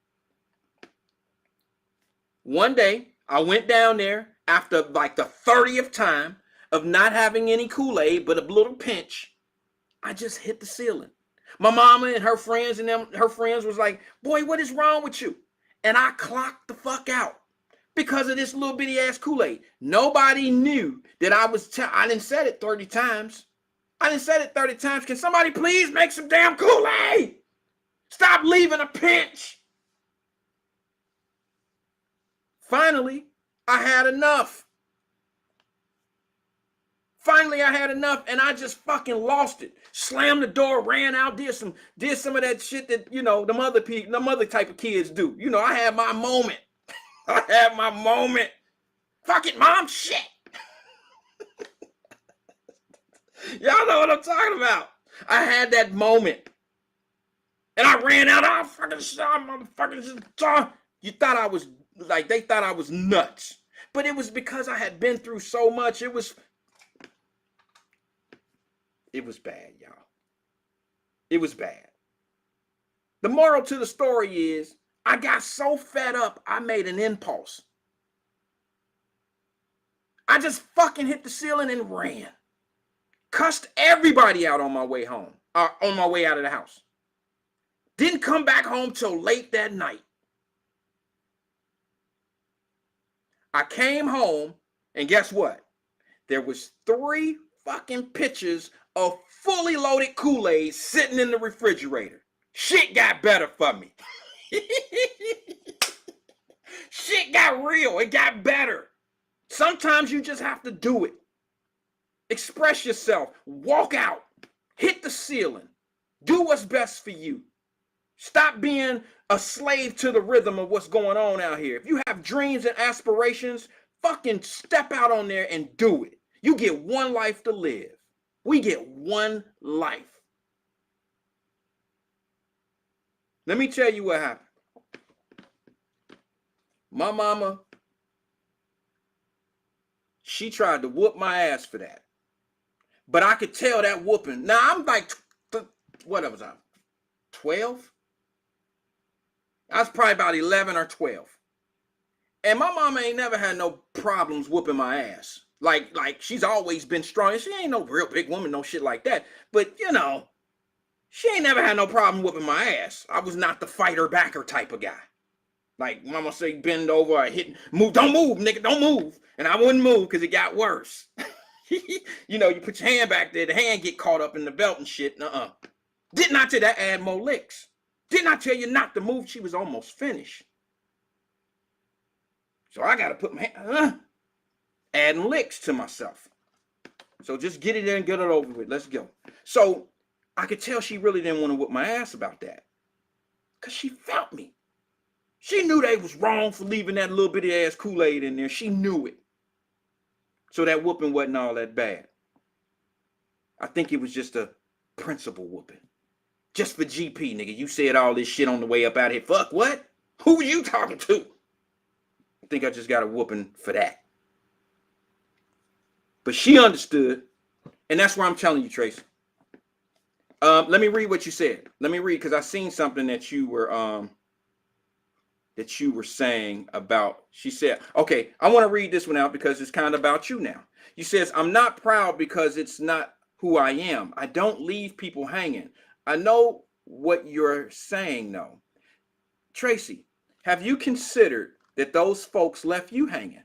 One day, I went down there after like the 30th time of not having any Kool-Aid, but a little pinch. I just hit the ceiling. My mama and her friends was like, boy, what is wrong with you? And I clocked the fuck out because of this little bitty ass Kool-Aid. Nobody knew that I didn't said it 30 times. I didn't said it 30 times. Can somebody please make some damn Kool-Aid? Stop leaving a pinch. Finally, I had enough. Finally, I had enough, and I just fucking lost it. Slammed the door, ran out, did some of that shit that, you know, them other type of kids do. You know, I had my moment. I had my moment. Fuck it, mom, shit. Y'all know what I'm talking about. I had that moment. And I ran out. I fucking shot, motherfuckers. You thought I was, like, they thought I was nuts. But it was because I had been through so much. It was bad, y'all. It was bad. The moral to the story is, I got so fed up, I made an impulse. I just fucking hit the ceiling and ran. Cussed everybody out on my way home, on my way out of the house. Didn't come back home till late that night. I came home, and guess what? There was 3 fucking pitchers of fully loaded Kool-Aid sitting in the refrigerator. Shit got better for me. Shit got real. It got better. Sometimes you just have to do it. Express yourself. Walk out. Hit the ceiling. Do what's best for you. Stop being a slave to the rhythm of what's going on out here. If you have dreams and aspirations, fucking step out on there and do it. You get one life to live. We get one life. Let me tell you what happened. My mama, she tried to whoop my ass for that. But I could tell that whooping. Now, I'm like, what was I? 12? I was probably about 11 or 12. And my mama ain't never had no problems whooping my ass. Like she's always been strong. She ain't no real big woman, no shit like that. But, you know, she ain't never had no problem whooping my ass. I was not the fighter backer type of guy. Like mama say, bend over or hit, move, don't move, nigga, don't move. And I wouldn't move because it got worse. You know, you put your hand back there, the hand get caught up in the belt and shit. Didn't I tell that add more licks? Didn't I tell you not to move? She was almost finished. So I got to put my hand, adding licks to myself. So just get it in and get it over with. Let's go. So I could tell she really didn't want to whoop my ass about that. Because she felt me. She knew they was wrong for leaving that little bitty ass Kool-Aid in there. She knew it. So that whooping wasn't all that bad. I think it was just a principle whooping. Just for GP, nigga. You said all this shit on the way up out here. Fuck, what? Who you talking to? I think I just got a whooping for that. But she understood. And that's why I'm telling you, Tracy. Let me read what you said. Let me read, because I seen something that you were saying about, she said, okay, I want to read this one out because it's kind of about you now. You says, I'm not proud because it's not who I am. I don't leave people hanging. I know what you're saying, though. Tracy, have you considered that those folks left you hanging?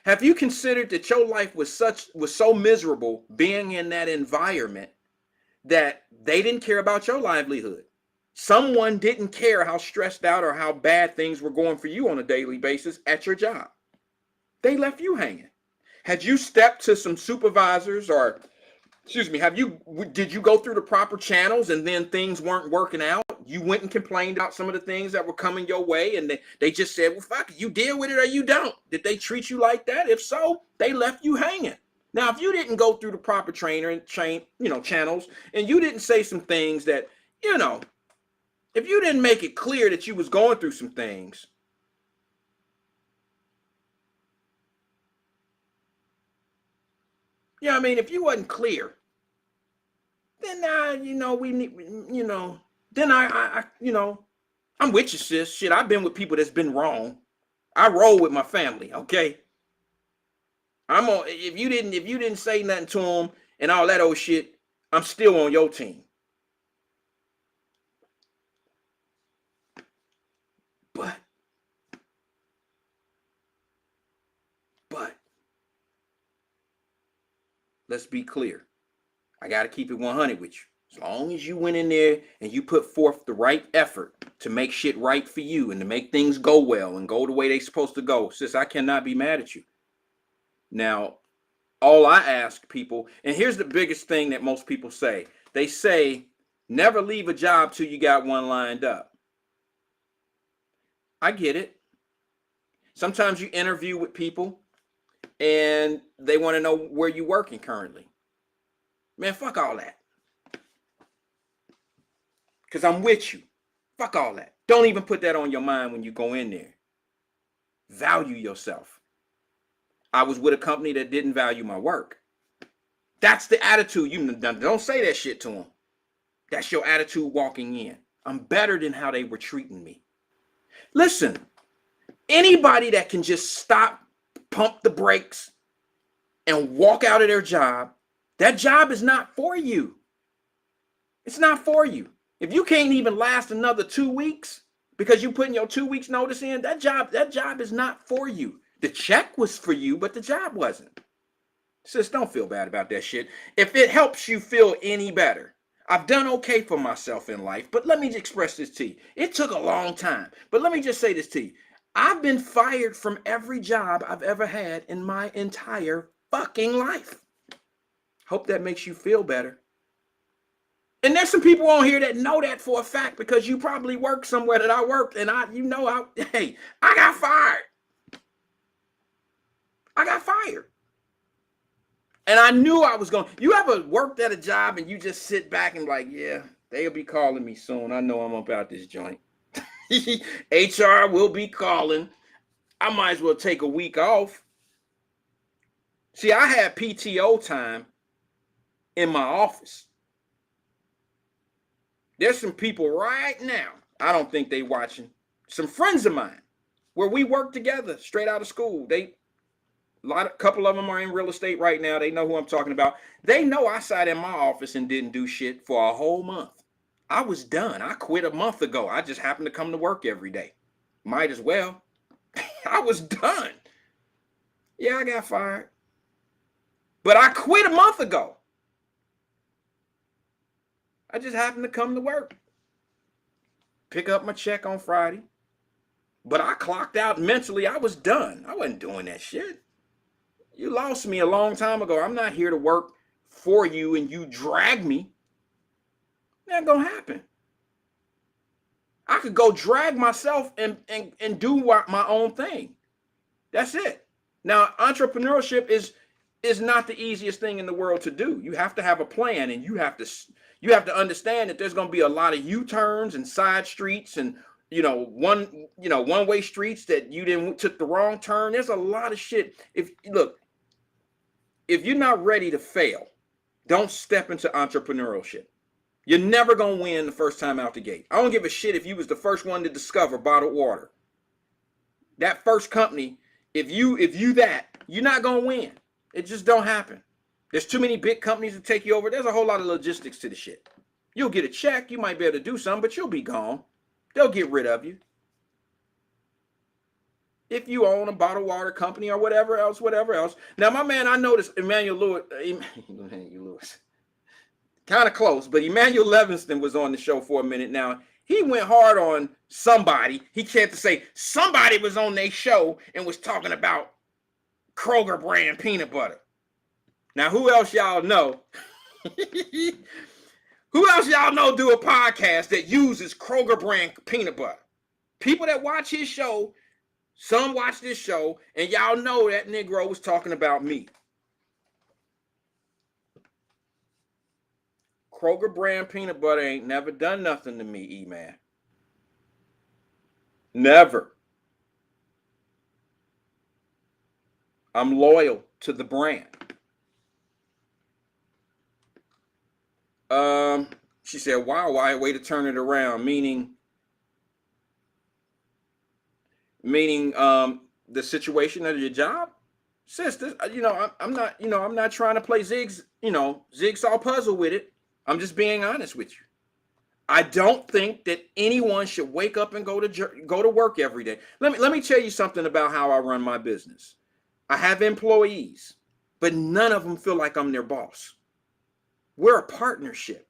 Have you considered that your life was so miserable being in that environment that they didn't care about your livelihood? Someone didn't care how stressed out or how bad things were going for you on a daily basis at your job. They left you hanging. Had you stepped to some supervisors or, excuse me, did you go through the proper channels and then things weren't working out? You went and complained about some of the things that were coming your way and they just said, well, fuck it, you deal with it or you don't. Did they treat you like that? If so, they left you hanging. Now, if you didn't go through the proper channels and you didn't say some things that, if you didn't make it clear that you was going through some things, if you wasn't clear, then I'm with you, sis. Shit, I've been with people that's been wrong. I roll with my family, okay? If you didn't say nothing to them and all that old shit, I'm still on your team. But let's be clear. I got to keep it 100 with you. As long as you went in there and you put forth the right effort to make shit right for you and to make things go well and go the way they're supposed to go, sis, I cannot be mad at you. Now, all I ask people, and here's the biggest thing that most people say. They say, never leave a job till you got one lined up. I get it. Sometimes you interview with people and they want to know where you're working currently. Man, fuck all that. Because I'm with you. Fuck all that. Don't even put that on your mind when you go in there. Value yourself. I was with a company that didn't value my work. That's the attitude. You don't say that shit to them. That's your attitude walking in. I'm better than how they were treating me. Listen, anybody that can just stop, pump the brakes, and walk out of their job, that job is not for you. It's not for you. If you can't even last another 2 weeks because you putting your 2 weeks notice in, that job is not for you. The check was for you, but the job wasn't. Sis, don't feel bad about that shit. If it helps you feel any better, I've done okay for myself in life, but let me express this to you. It took a long time, but let me just say this to you. I've been fired from every job I've ever had in my entire fucking life. Hope that makes you feel better. And there's some people on here that know that for a fact because you probably worked somewhere that I worked and I got fired. I got fired. And I knew I was going. You ever worked at a job and you just sit back and like, yeah, they'll be calling me soon. I know I'm about this joint. HR will be calling. I might as well take a week off. See, I had PTO time in my office. There's some people right now, I don't think they watching, some friends of mine where we work together straight out of school. Couple of them are in real estate right now. They know who I'm talking about. They know I sat in my office and didn't do shit for a whole month. I was done. I quit a month ago. I just happened to come to work every day. Might as well. I was done. Yeah, I got fired. But I quit a month ago. I just happened to come to work. Pick up my check on Friday. But I clocked out mentally. I was done. I wasn't doing that shit. You lost me a long time ago. I'm not here to work for you and you drag me. Not gonna happen. I could go drag myself and do my own thing. That's it. Now, entrepreneurship is not the easiest thing in the world to do. You have to have a plan and you have to understand that there's going to be a lot of U-turns and side streets and one-way streets that you took the wrong turn. There's a lot of shit. If you're not ready to fail, don't step into entrepreneurship. You're never going to win the first time out the gate. I don't give a shit if you was the first one to discover bottled water. That first company, if you're not going to win. It just don't happen. There's too many big companies to take you over. There's a whole lot of logistics to the shit. You'll get a check. You might be able to do something, but you'll be gone. They'll get rid of you. If you own a bottled water company or whatever else. Now, my man, I noticed Emmanuel Lewis, kind of close, but Emmanuel Levinston was on the show for a minute. Now, he went hard on somebody. He had to say somebody was on their show and was talking about Kroger brand peanut butter. Now, who else y'all know? Who else y'all know do a podcast that uses Kroger brand peanut butter? People that watch his show, some watch this show, and y'all know that Negro was talking about me. Kroger brand peanut butter ain't never done nothing to me, E-Man. Never. I'm loyal to the brand. She said, wow, Wyatt, way to turn it around, meaning the situation of your job. Sis, this, I'm not trying to play jigsaw puzzle with it. I'm just being honest with you. I don't think that anyone should wake up and go to work every day. Let me tell you something about how I run my business. I have employees, but none of them feel like I'm their boss. We're a partnership.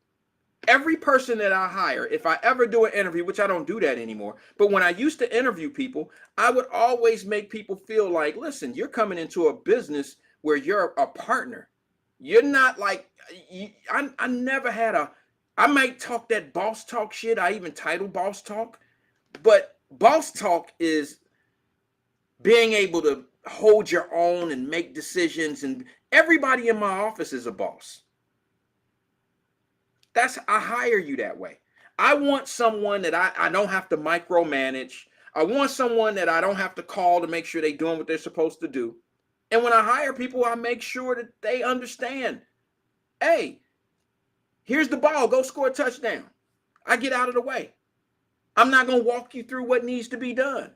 Every person that I hire, if I ever do an interview, which I don't do that anymore, but when I used to interview people, I would always make people feel like, listen, you're coming into a business where you're a partner. You're not like, I never had I might talk that boss talk shit. I even title boss talk, but boss talk is being able to hold your own and make decisions, and everybody in my office is a boss. I hire you that way. I want someone that I don't have to micromanage. I want someone that I don't have to call to make sure they're doing what they're supposed to do. And when I hire people, I make sure that they understand, hey, here's the ball, go score a touchdown. I get out of the way. I'm not going to walk you through what needs to be done.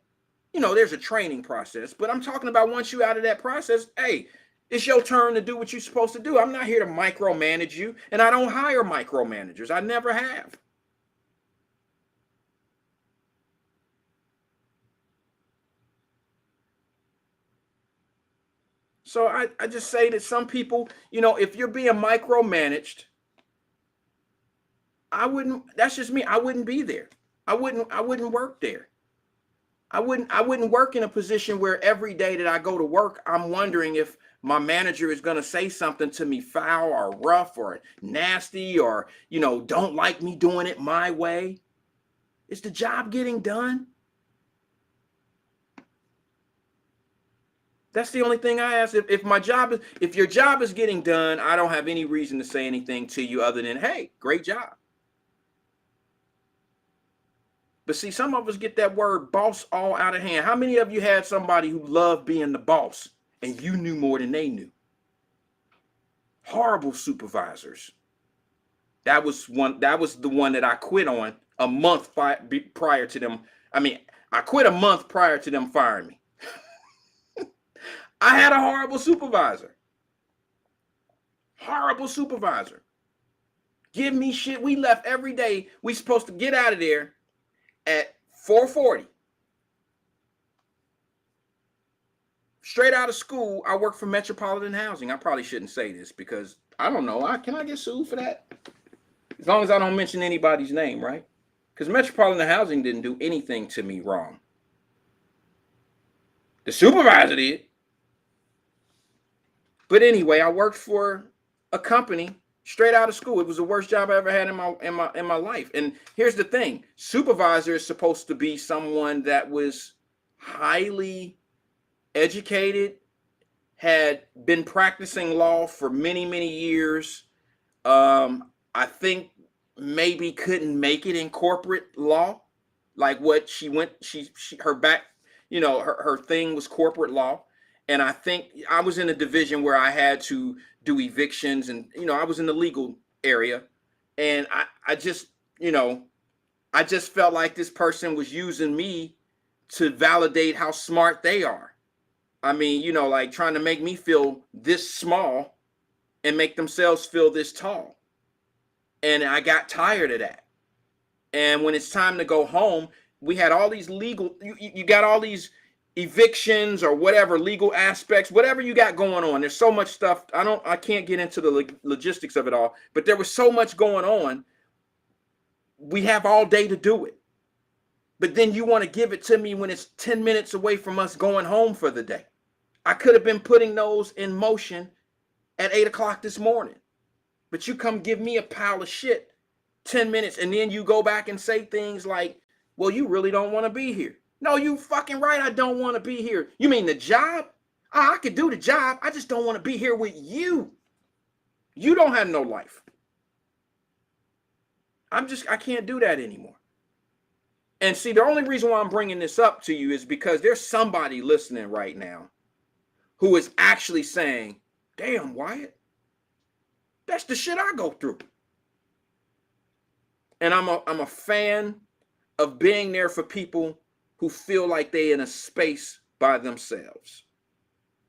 There's a training process, but I'm talking about once you're out of that process, hey, it's your turn to do what you're supposed to do. I'm not here to micromanage you, and I don't hire micromanagers. I never have. So I just say that some people, if you're being micromanaged, that's just me. I wouldn't be there. I wouldn't work there. I wouldn't work in a position where every day that I go to work, I'm wondering if my manager is going to say something to me foul or rough or nasty or, don't like me doing it my way. Is the job getting done? That's the only thing I ask. If your job is getting done, I don't have any reason to say anything to you other than, hey, great job. But see, some of us get that word boss all out of hand. How many of you had somebody who loved being the boss and you knew more than they knew? Horrible supervisors. That was the one that I quit on a month prior to them. I quit a month prior to them firing me. I had a horrible supervisor. Horrible supervisor. Give me shit. We left every day. We supposed to get out of there at 4:40. Straight out of school, I work for Metropolitan Housing. I probably shouldn't say this because I don't know. Can I get sued for that? As long as I don't mention anybody's name, right? Because Metropolitan Housing didn't do anything to me wrong. The supervisor did. But anyway, I worked for a company straight out of school. It was the worst job I ever had in my life. And here's the thing. Supervisor is supposed to be someone that was highly educated, had been practicing law for many, many years. I think maybe couldn't make it in corporate law. Like what she went, her back, her thing was corporate law. And I think I was in a division where I had to do evictions and, I was in the legal area. And I just felt like this person was using me to validate how smart they are. Like trying to make me feel this small and make themselves feel this tall. And I got tired of that. And when it's time to go home, we had all these legal, you got all these evictions or whatever legal aspects, whatever you got going on. There's so much stuff. I can't get into the logistics of it all, but there was so much going on. We have all day to do it. But then you want to give it to me when it's 10 minutes away from us going home for the day. I could have been putting those in motion at 8 o'clock this morning. But you come give me a pile of shit 10 minutes and then you go back and say things like, well, you really don't want to be here. No, you fucking right. I don't want to be here. You mean the job? I could do the job. I just don't want to be here with you. You don't have no life. I can't do that anymore. And see, the only reason why I'm bringing this up to you is because there's somebody listening right now who is actually saying, damn, Wyatt, that's the shit I go through. And I'm a fan of being there for people who feel like they're in a space by themselves.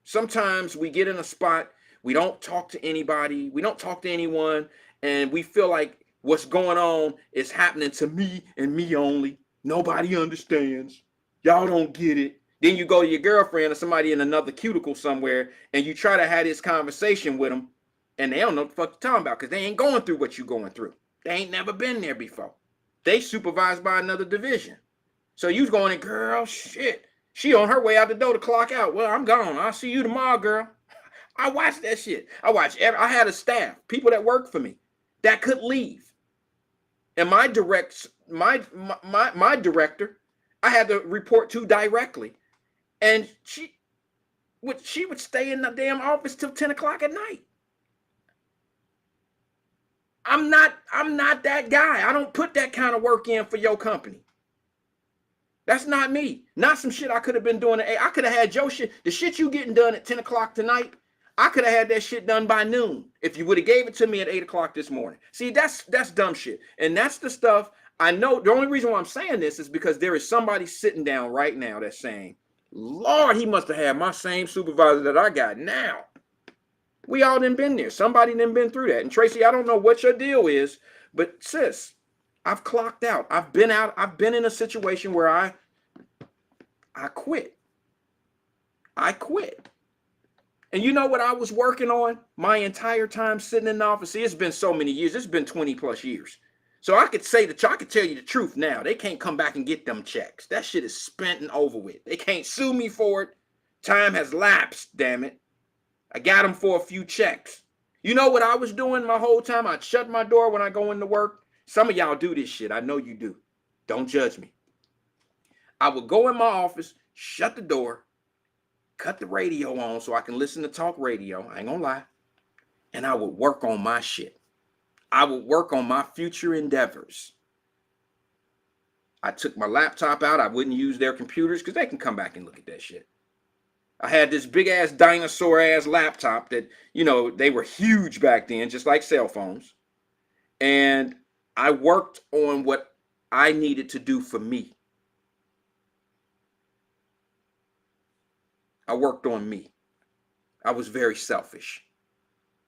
Sometimes we get in a spot, we don't talk to anybody, we don't talk to anyone, and we feel like what's going on is happening to me and me only. Nobody understands. Y'all don't get it. Then you go to your girlfriend or somebody in another cuticle somewhere, and you try to have this conversation with them, and they don't know what the fuck you're talking about because they ain't going through what you're going through. They ain't never been there before. They supervised by another division. So you's going in, girl, shit. She on her way out the door to clock out. Well, I'm gone. I'll see you tomorrow, girl. I watched that shit. I had a staff, people that worked for me that could leave. And my director, I had to report to directly. And she would stay in the damn office till 10 o'clock at night. I'm not that guy. I don't put that kind of work in for your company. That's not me. Not some shit I could have been doing. I could have had your shit. The shit you getting done at 10 o'clock tonight, I could have had that shit done by noon if you would have gave it to me at 8 o'clock this morning. See, that's dumb shit. And that's the stuff I know. The only reason why I'm saying this is because there is somebody sitting down right now that's saying, Lord, he must have had my same supervisor that I got now. We all done been there. Somebody done been through that. And Tracy, I don't know what your deal is, but sis, I've clocked out. I've been out. I've been in a situation where I quit. I quit. And you know what I was working on my entire time sitting in the office? See, it's been so many years. It's been 20 plus years. So I could say I could tell you the truth now. They can't come back and get them checks. That shit is spent and over with. They can't sue me for it. Time has lapsed, damn it. I got them for a few checks. You know what I was doing my whole time? I'd shut my door when I go into work. Some of y'all do this shit. I know you do. Don't judge me. I would go in my office, shut the door, cut the radio on so I can listen to talk radio. I ain't gonna lie. And I would work on my shit. I would work on my future endeavors. I took my laptop out. I wouldn't use their computers because they can come back and look at that shit. I had this big ass dinosaur ass laptop that, you know, they were huge back then, just like cell phones. And I worked on what I needed to do for me. I worked on me. I was very selfish.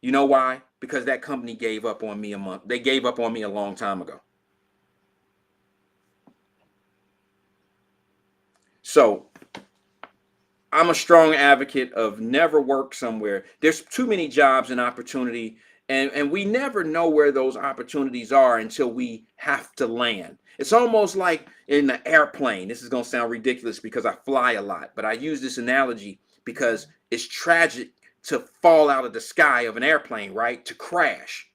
You know why? Because that company gave up on me They gave up on me a long time ago. So I'm a strong advocate of never work somewhere. There's too many jobs and opportunity, and we never know where those opportunities are until we have to land. It's almost like in the airplane. This is going to sound ridiculous because I fly a lot, but I use this analogy because it's tragic to fall out of the sky of an airplane, right? To crash.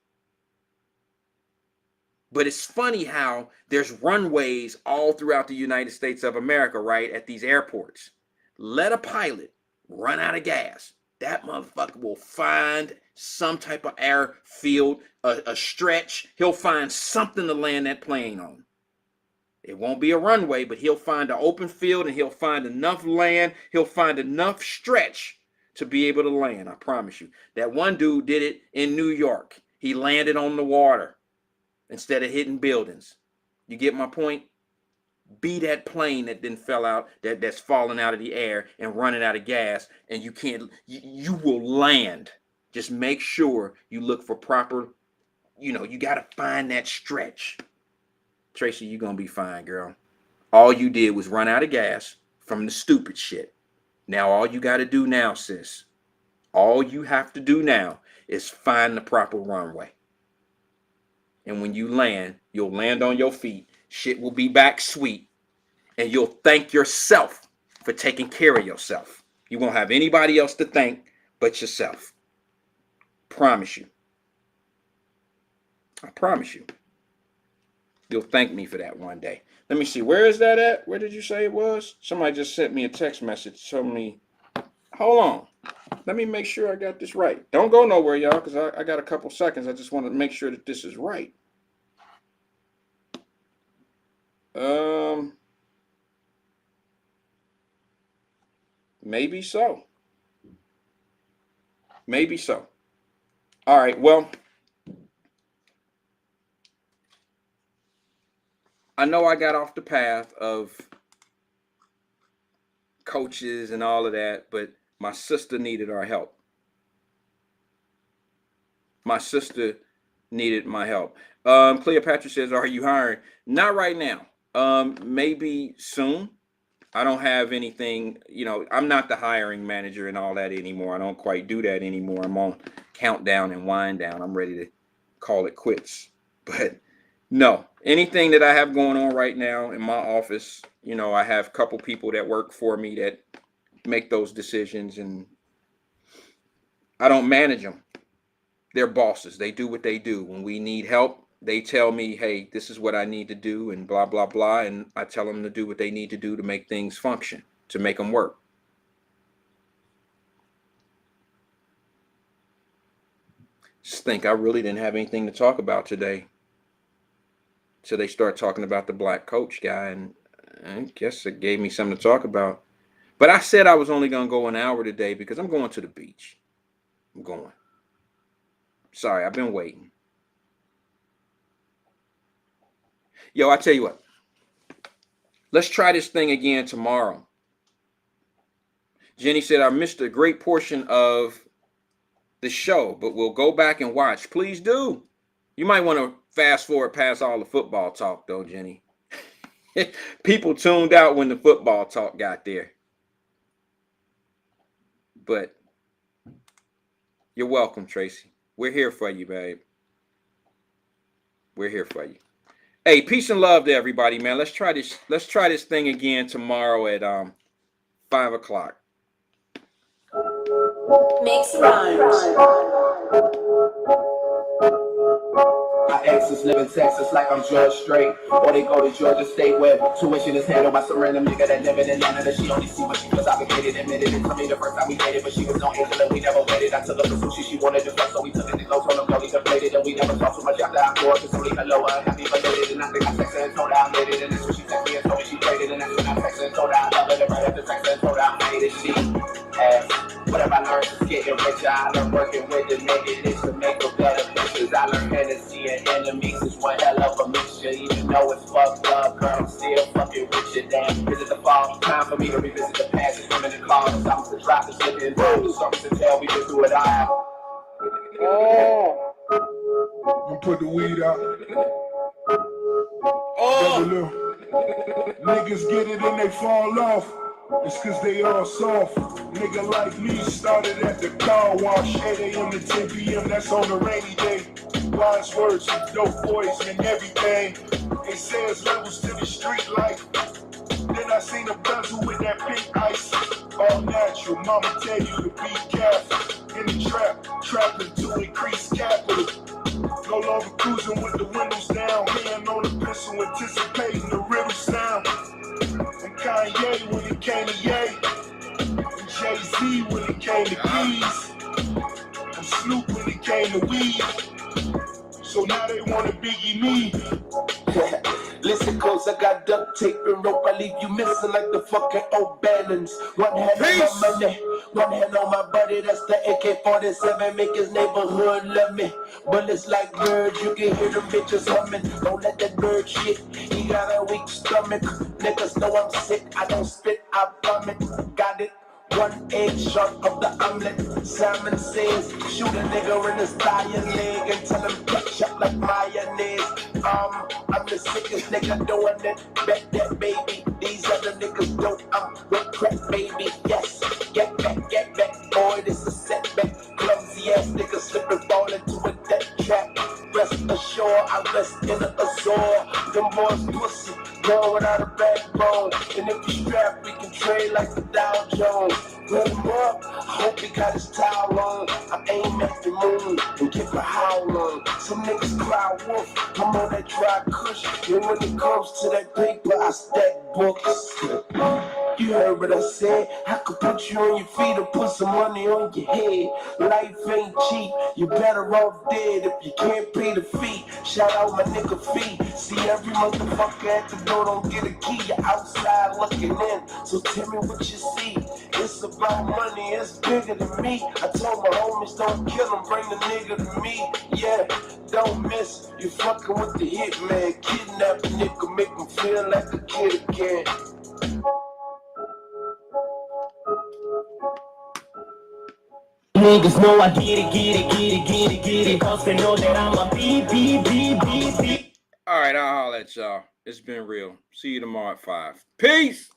But it's funny how there's runways all throughout the United States of America, right? At these airports. Let a pilot run out of gas. That motherfucker will find some type of airfield, a stretch. He'll find something to land that plane on. It won't be a runway, but he'll find an open field and he'll find enough land. He'll find enough stretch to be able to land. I promise you. That one dude did it in New York. He landed on the water instead of hitting buildings. You get my point? Be that plane that then fell out, that's falling out of the air and running out of gas, and you will land. Just make sure you look for proper, you got to find that stretch. Tracy, you're going to be fine, girl. All you did was run out of gas from the stupid shit. Now all you got to do now, sis, all you have to do now is find the proper runway. And when you land, you'll land on your feet. Shit will be back sweet. And you'll thank yourself for taking care of yourself. You won't have anybody else to thank but yourself. Promise you. I promise you. You'll thank me for that one day. Let me see. Where is that at? Where did you say it was? Somebody just sent me a text message. Told me, hold on. Let me make sure I got this right. Don't go nowhere, y'all, because I got a couple seconds. I just want to make sure that this is right. Maybe so. Maybe so. All right, well, I know I got off the path of coaches and all of that, but my sister needed our help. My sister needed my help. Cleopatra says, are you hiring? Not right now. Maybe soon. I don't have anything, you know, I'm not the hiring manager and all that anymore. I don't quite do that anymore. I'm on countdown and wind down. I'm ready to call it quits. But no, anything that I have going on right now in my office, you know, I have a couple people that work for me that make those decisions, and I don't manage them. They're bosses. They do what they do. When we need help, they tell me, hey, this is what I need to do, and blah, blah, blah. And I tell them to do what they need to do to make things function, to make them work. Just think, I really didn't have anything to talk about today. So they start talking about the black coach guy, and I guess it gave me something to talk about. But I said I was only going to go an hour today because I'm going to the beach. I'm going. Sorry, I've been waiting. Yo, I tell you what. Let's try this thing again tomorrow. Jenny said, I missed a great portion of the show, but we'll go back and watch. Please do. You might want to fast forward past all the football talk, though, Jenny. People tuned out when the football talk got there. But you're welcome, Tracy. We're here for you, babe. We're here for you. Hey, peace and love to everybody, man. Let's try this thing again tomorrow at 5 o'clock. Make some rhymes. My exes live in Texas like I'm George Strait, or they go to Georgia State where tuition is handled by some random nigga that live in Atlanta. That she only see when she feels obligated. Admitted it to me the first time we dated, but she was no angel and we never waited. I took her to sushi, she wanted to fuck, so we took it to go. Told them no, we deflated, and we never talked too much after I grew up. Just to leave her lower, happy related, and I think I texted her and told her I made it, and that's when she texted me and told me she traded, and that's when I texted her and told her I love her. And right after texting her and told her I made it, she asked, what have I learned since getting richer? I learned working with the negatives to make a better pictures. I learned Hennessy and enemies is one hell of a mixture. Even though it's fucked up, girl, I'm still fucking with you. Damn, is it the fall? Time for me to revisit the past. It's women in the cars. I'm to drop the shit and roll the songs to tell we been through it all. You put the weed out. Oh! Niggas get it and they fall off. It's cause they all soft. Nigga like me started at the car wash. 8 a.m. to 10 p.m. That's on a rainy day. Wise words and dope boys and everything. They say it's levels to the street life. Then I seen a bezel with that pink ice. All natural, mama tell you to be careful. In the trap, trapping to increase capital. No longer cruising with the windows down. Hand on the pistol, anticipating the riddle sound. And Kanye when it came to Ye. And Jay-Z when it came to keys. And Snoop when it came to weed. So now they wanna Biggie me. Listen close, I got duct tape and rope. I leave you missing like the fucking old balance. One hand on my money, one hand on my buddy. That's the AK-47, make his neighborhood love me. Bullets like birds, you can hear them bitches humming. Don't let that bird shit, he got a weak stomach. Niggas know I'm sick, I don't spit, I vomit. Got it. 1 egg short of the omelet. Simon says, shoot a nigga in his thigh and leg and tell him ketchup like mayonnaise. I'm the sickest nigga doing it. Bet that baby. These other niggas don't. I'm with crack baby. Yes, get back, boy. This a setback. Clumsy ass niggas slip and fall into a death trap. Rest ashore, I rest in the Azor. Them boys pussy, born without a backbone. And if you strap, we can trade like the Dow Jones. Put him up, I hope he got his towel on. I aim at the moon and give a howl on. Some niggas cry wolf, I'm on that dry kush. And when it comes to that paper, I stack books. You heard what I said, I could put you on your feet or put some money on your head. Life ain't cheap, you better off dead if you can't pay the fee. Shout out my nigga fee. See every motherfucker at the door don't get a key. You're outside looking in, so tell me what you see. It's about money, it's bigger than me. I told my homies don't kill him, bring the nigga to me. Yeah, don't miss, you fucking with the hitman. Kidnap a nigga, make him feel like a kid again. Niggas know I get it, cause they know that I'm a B. All right, I'll holler at y'all. It's been real. See you tomorrow at 5. Peace.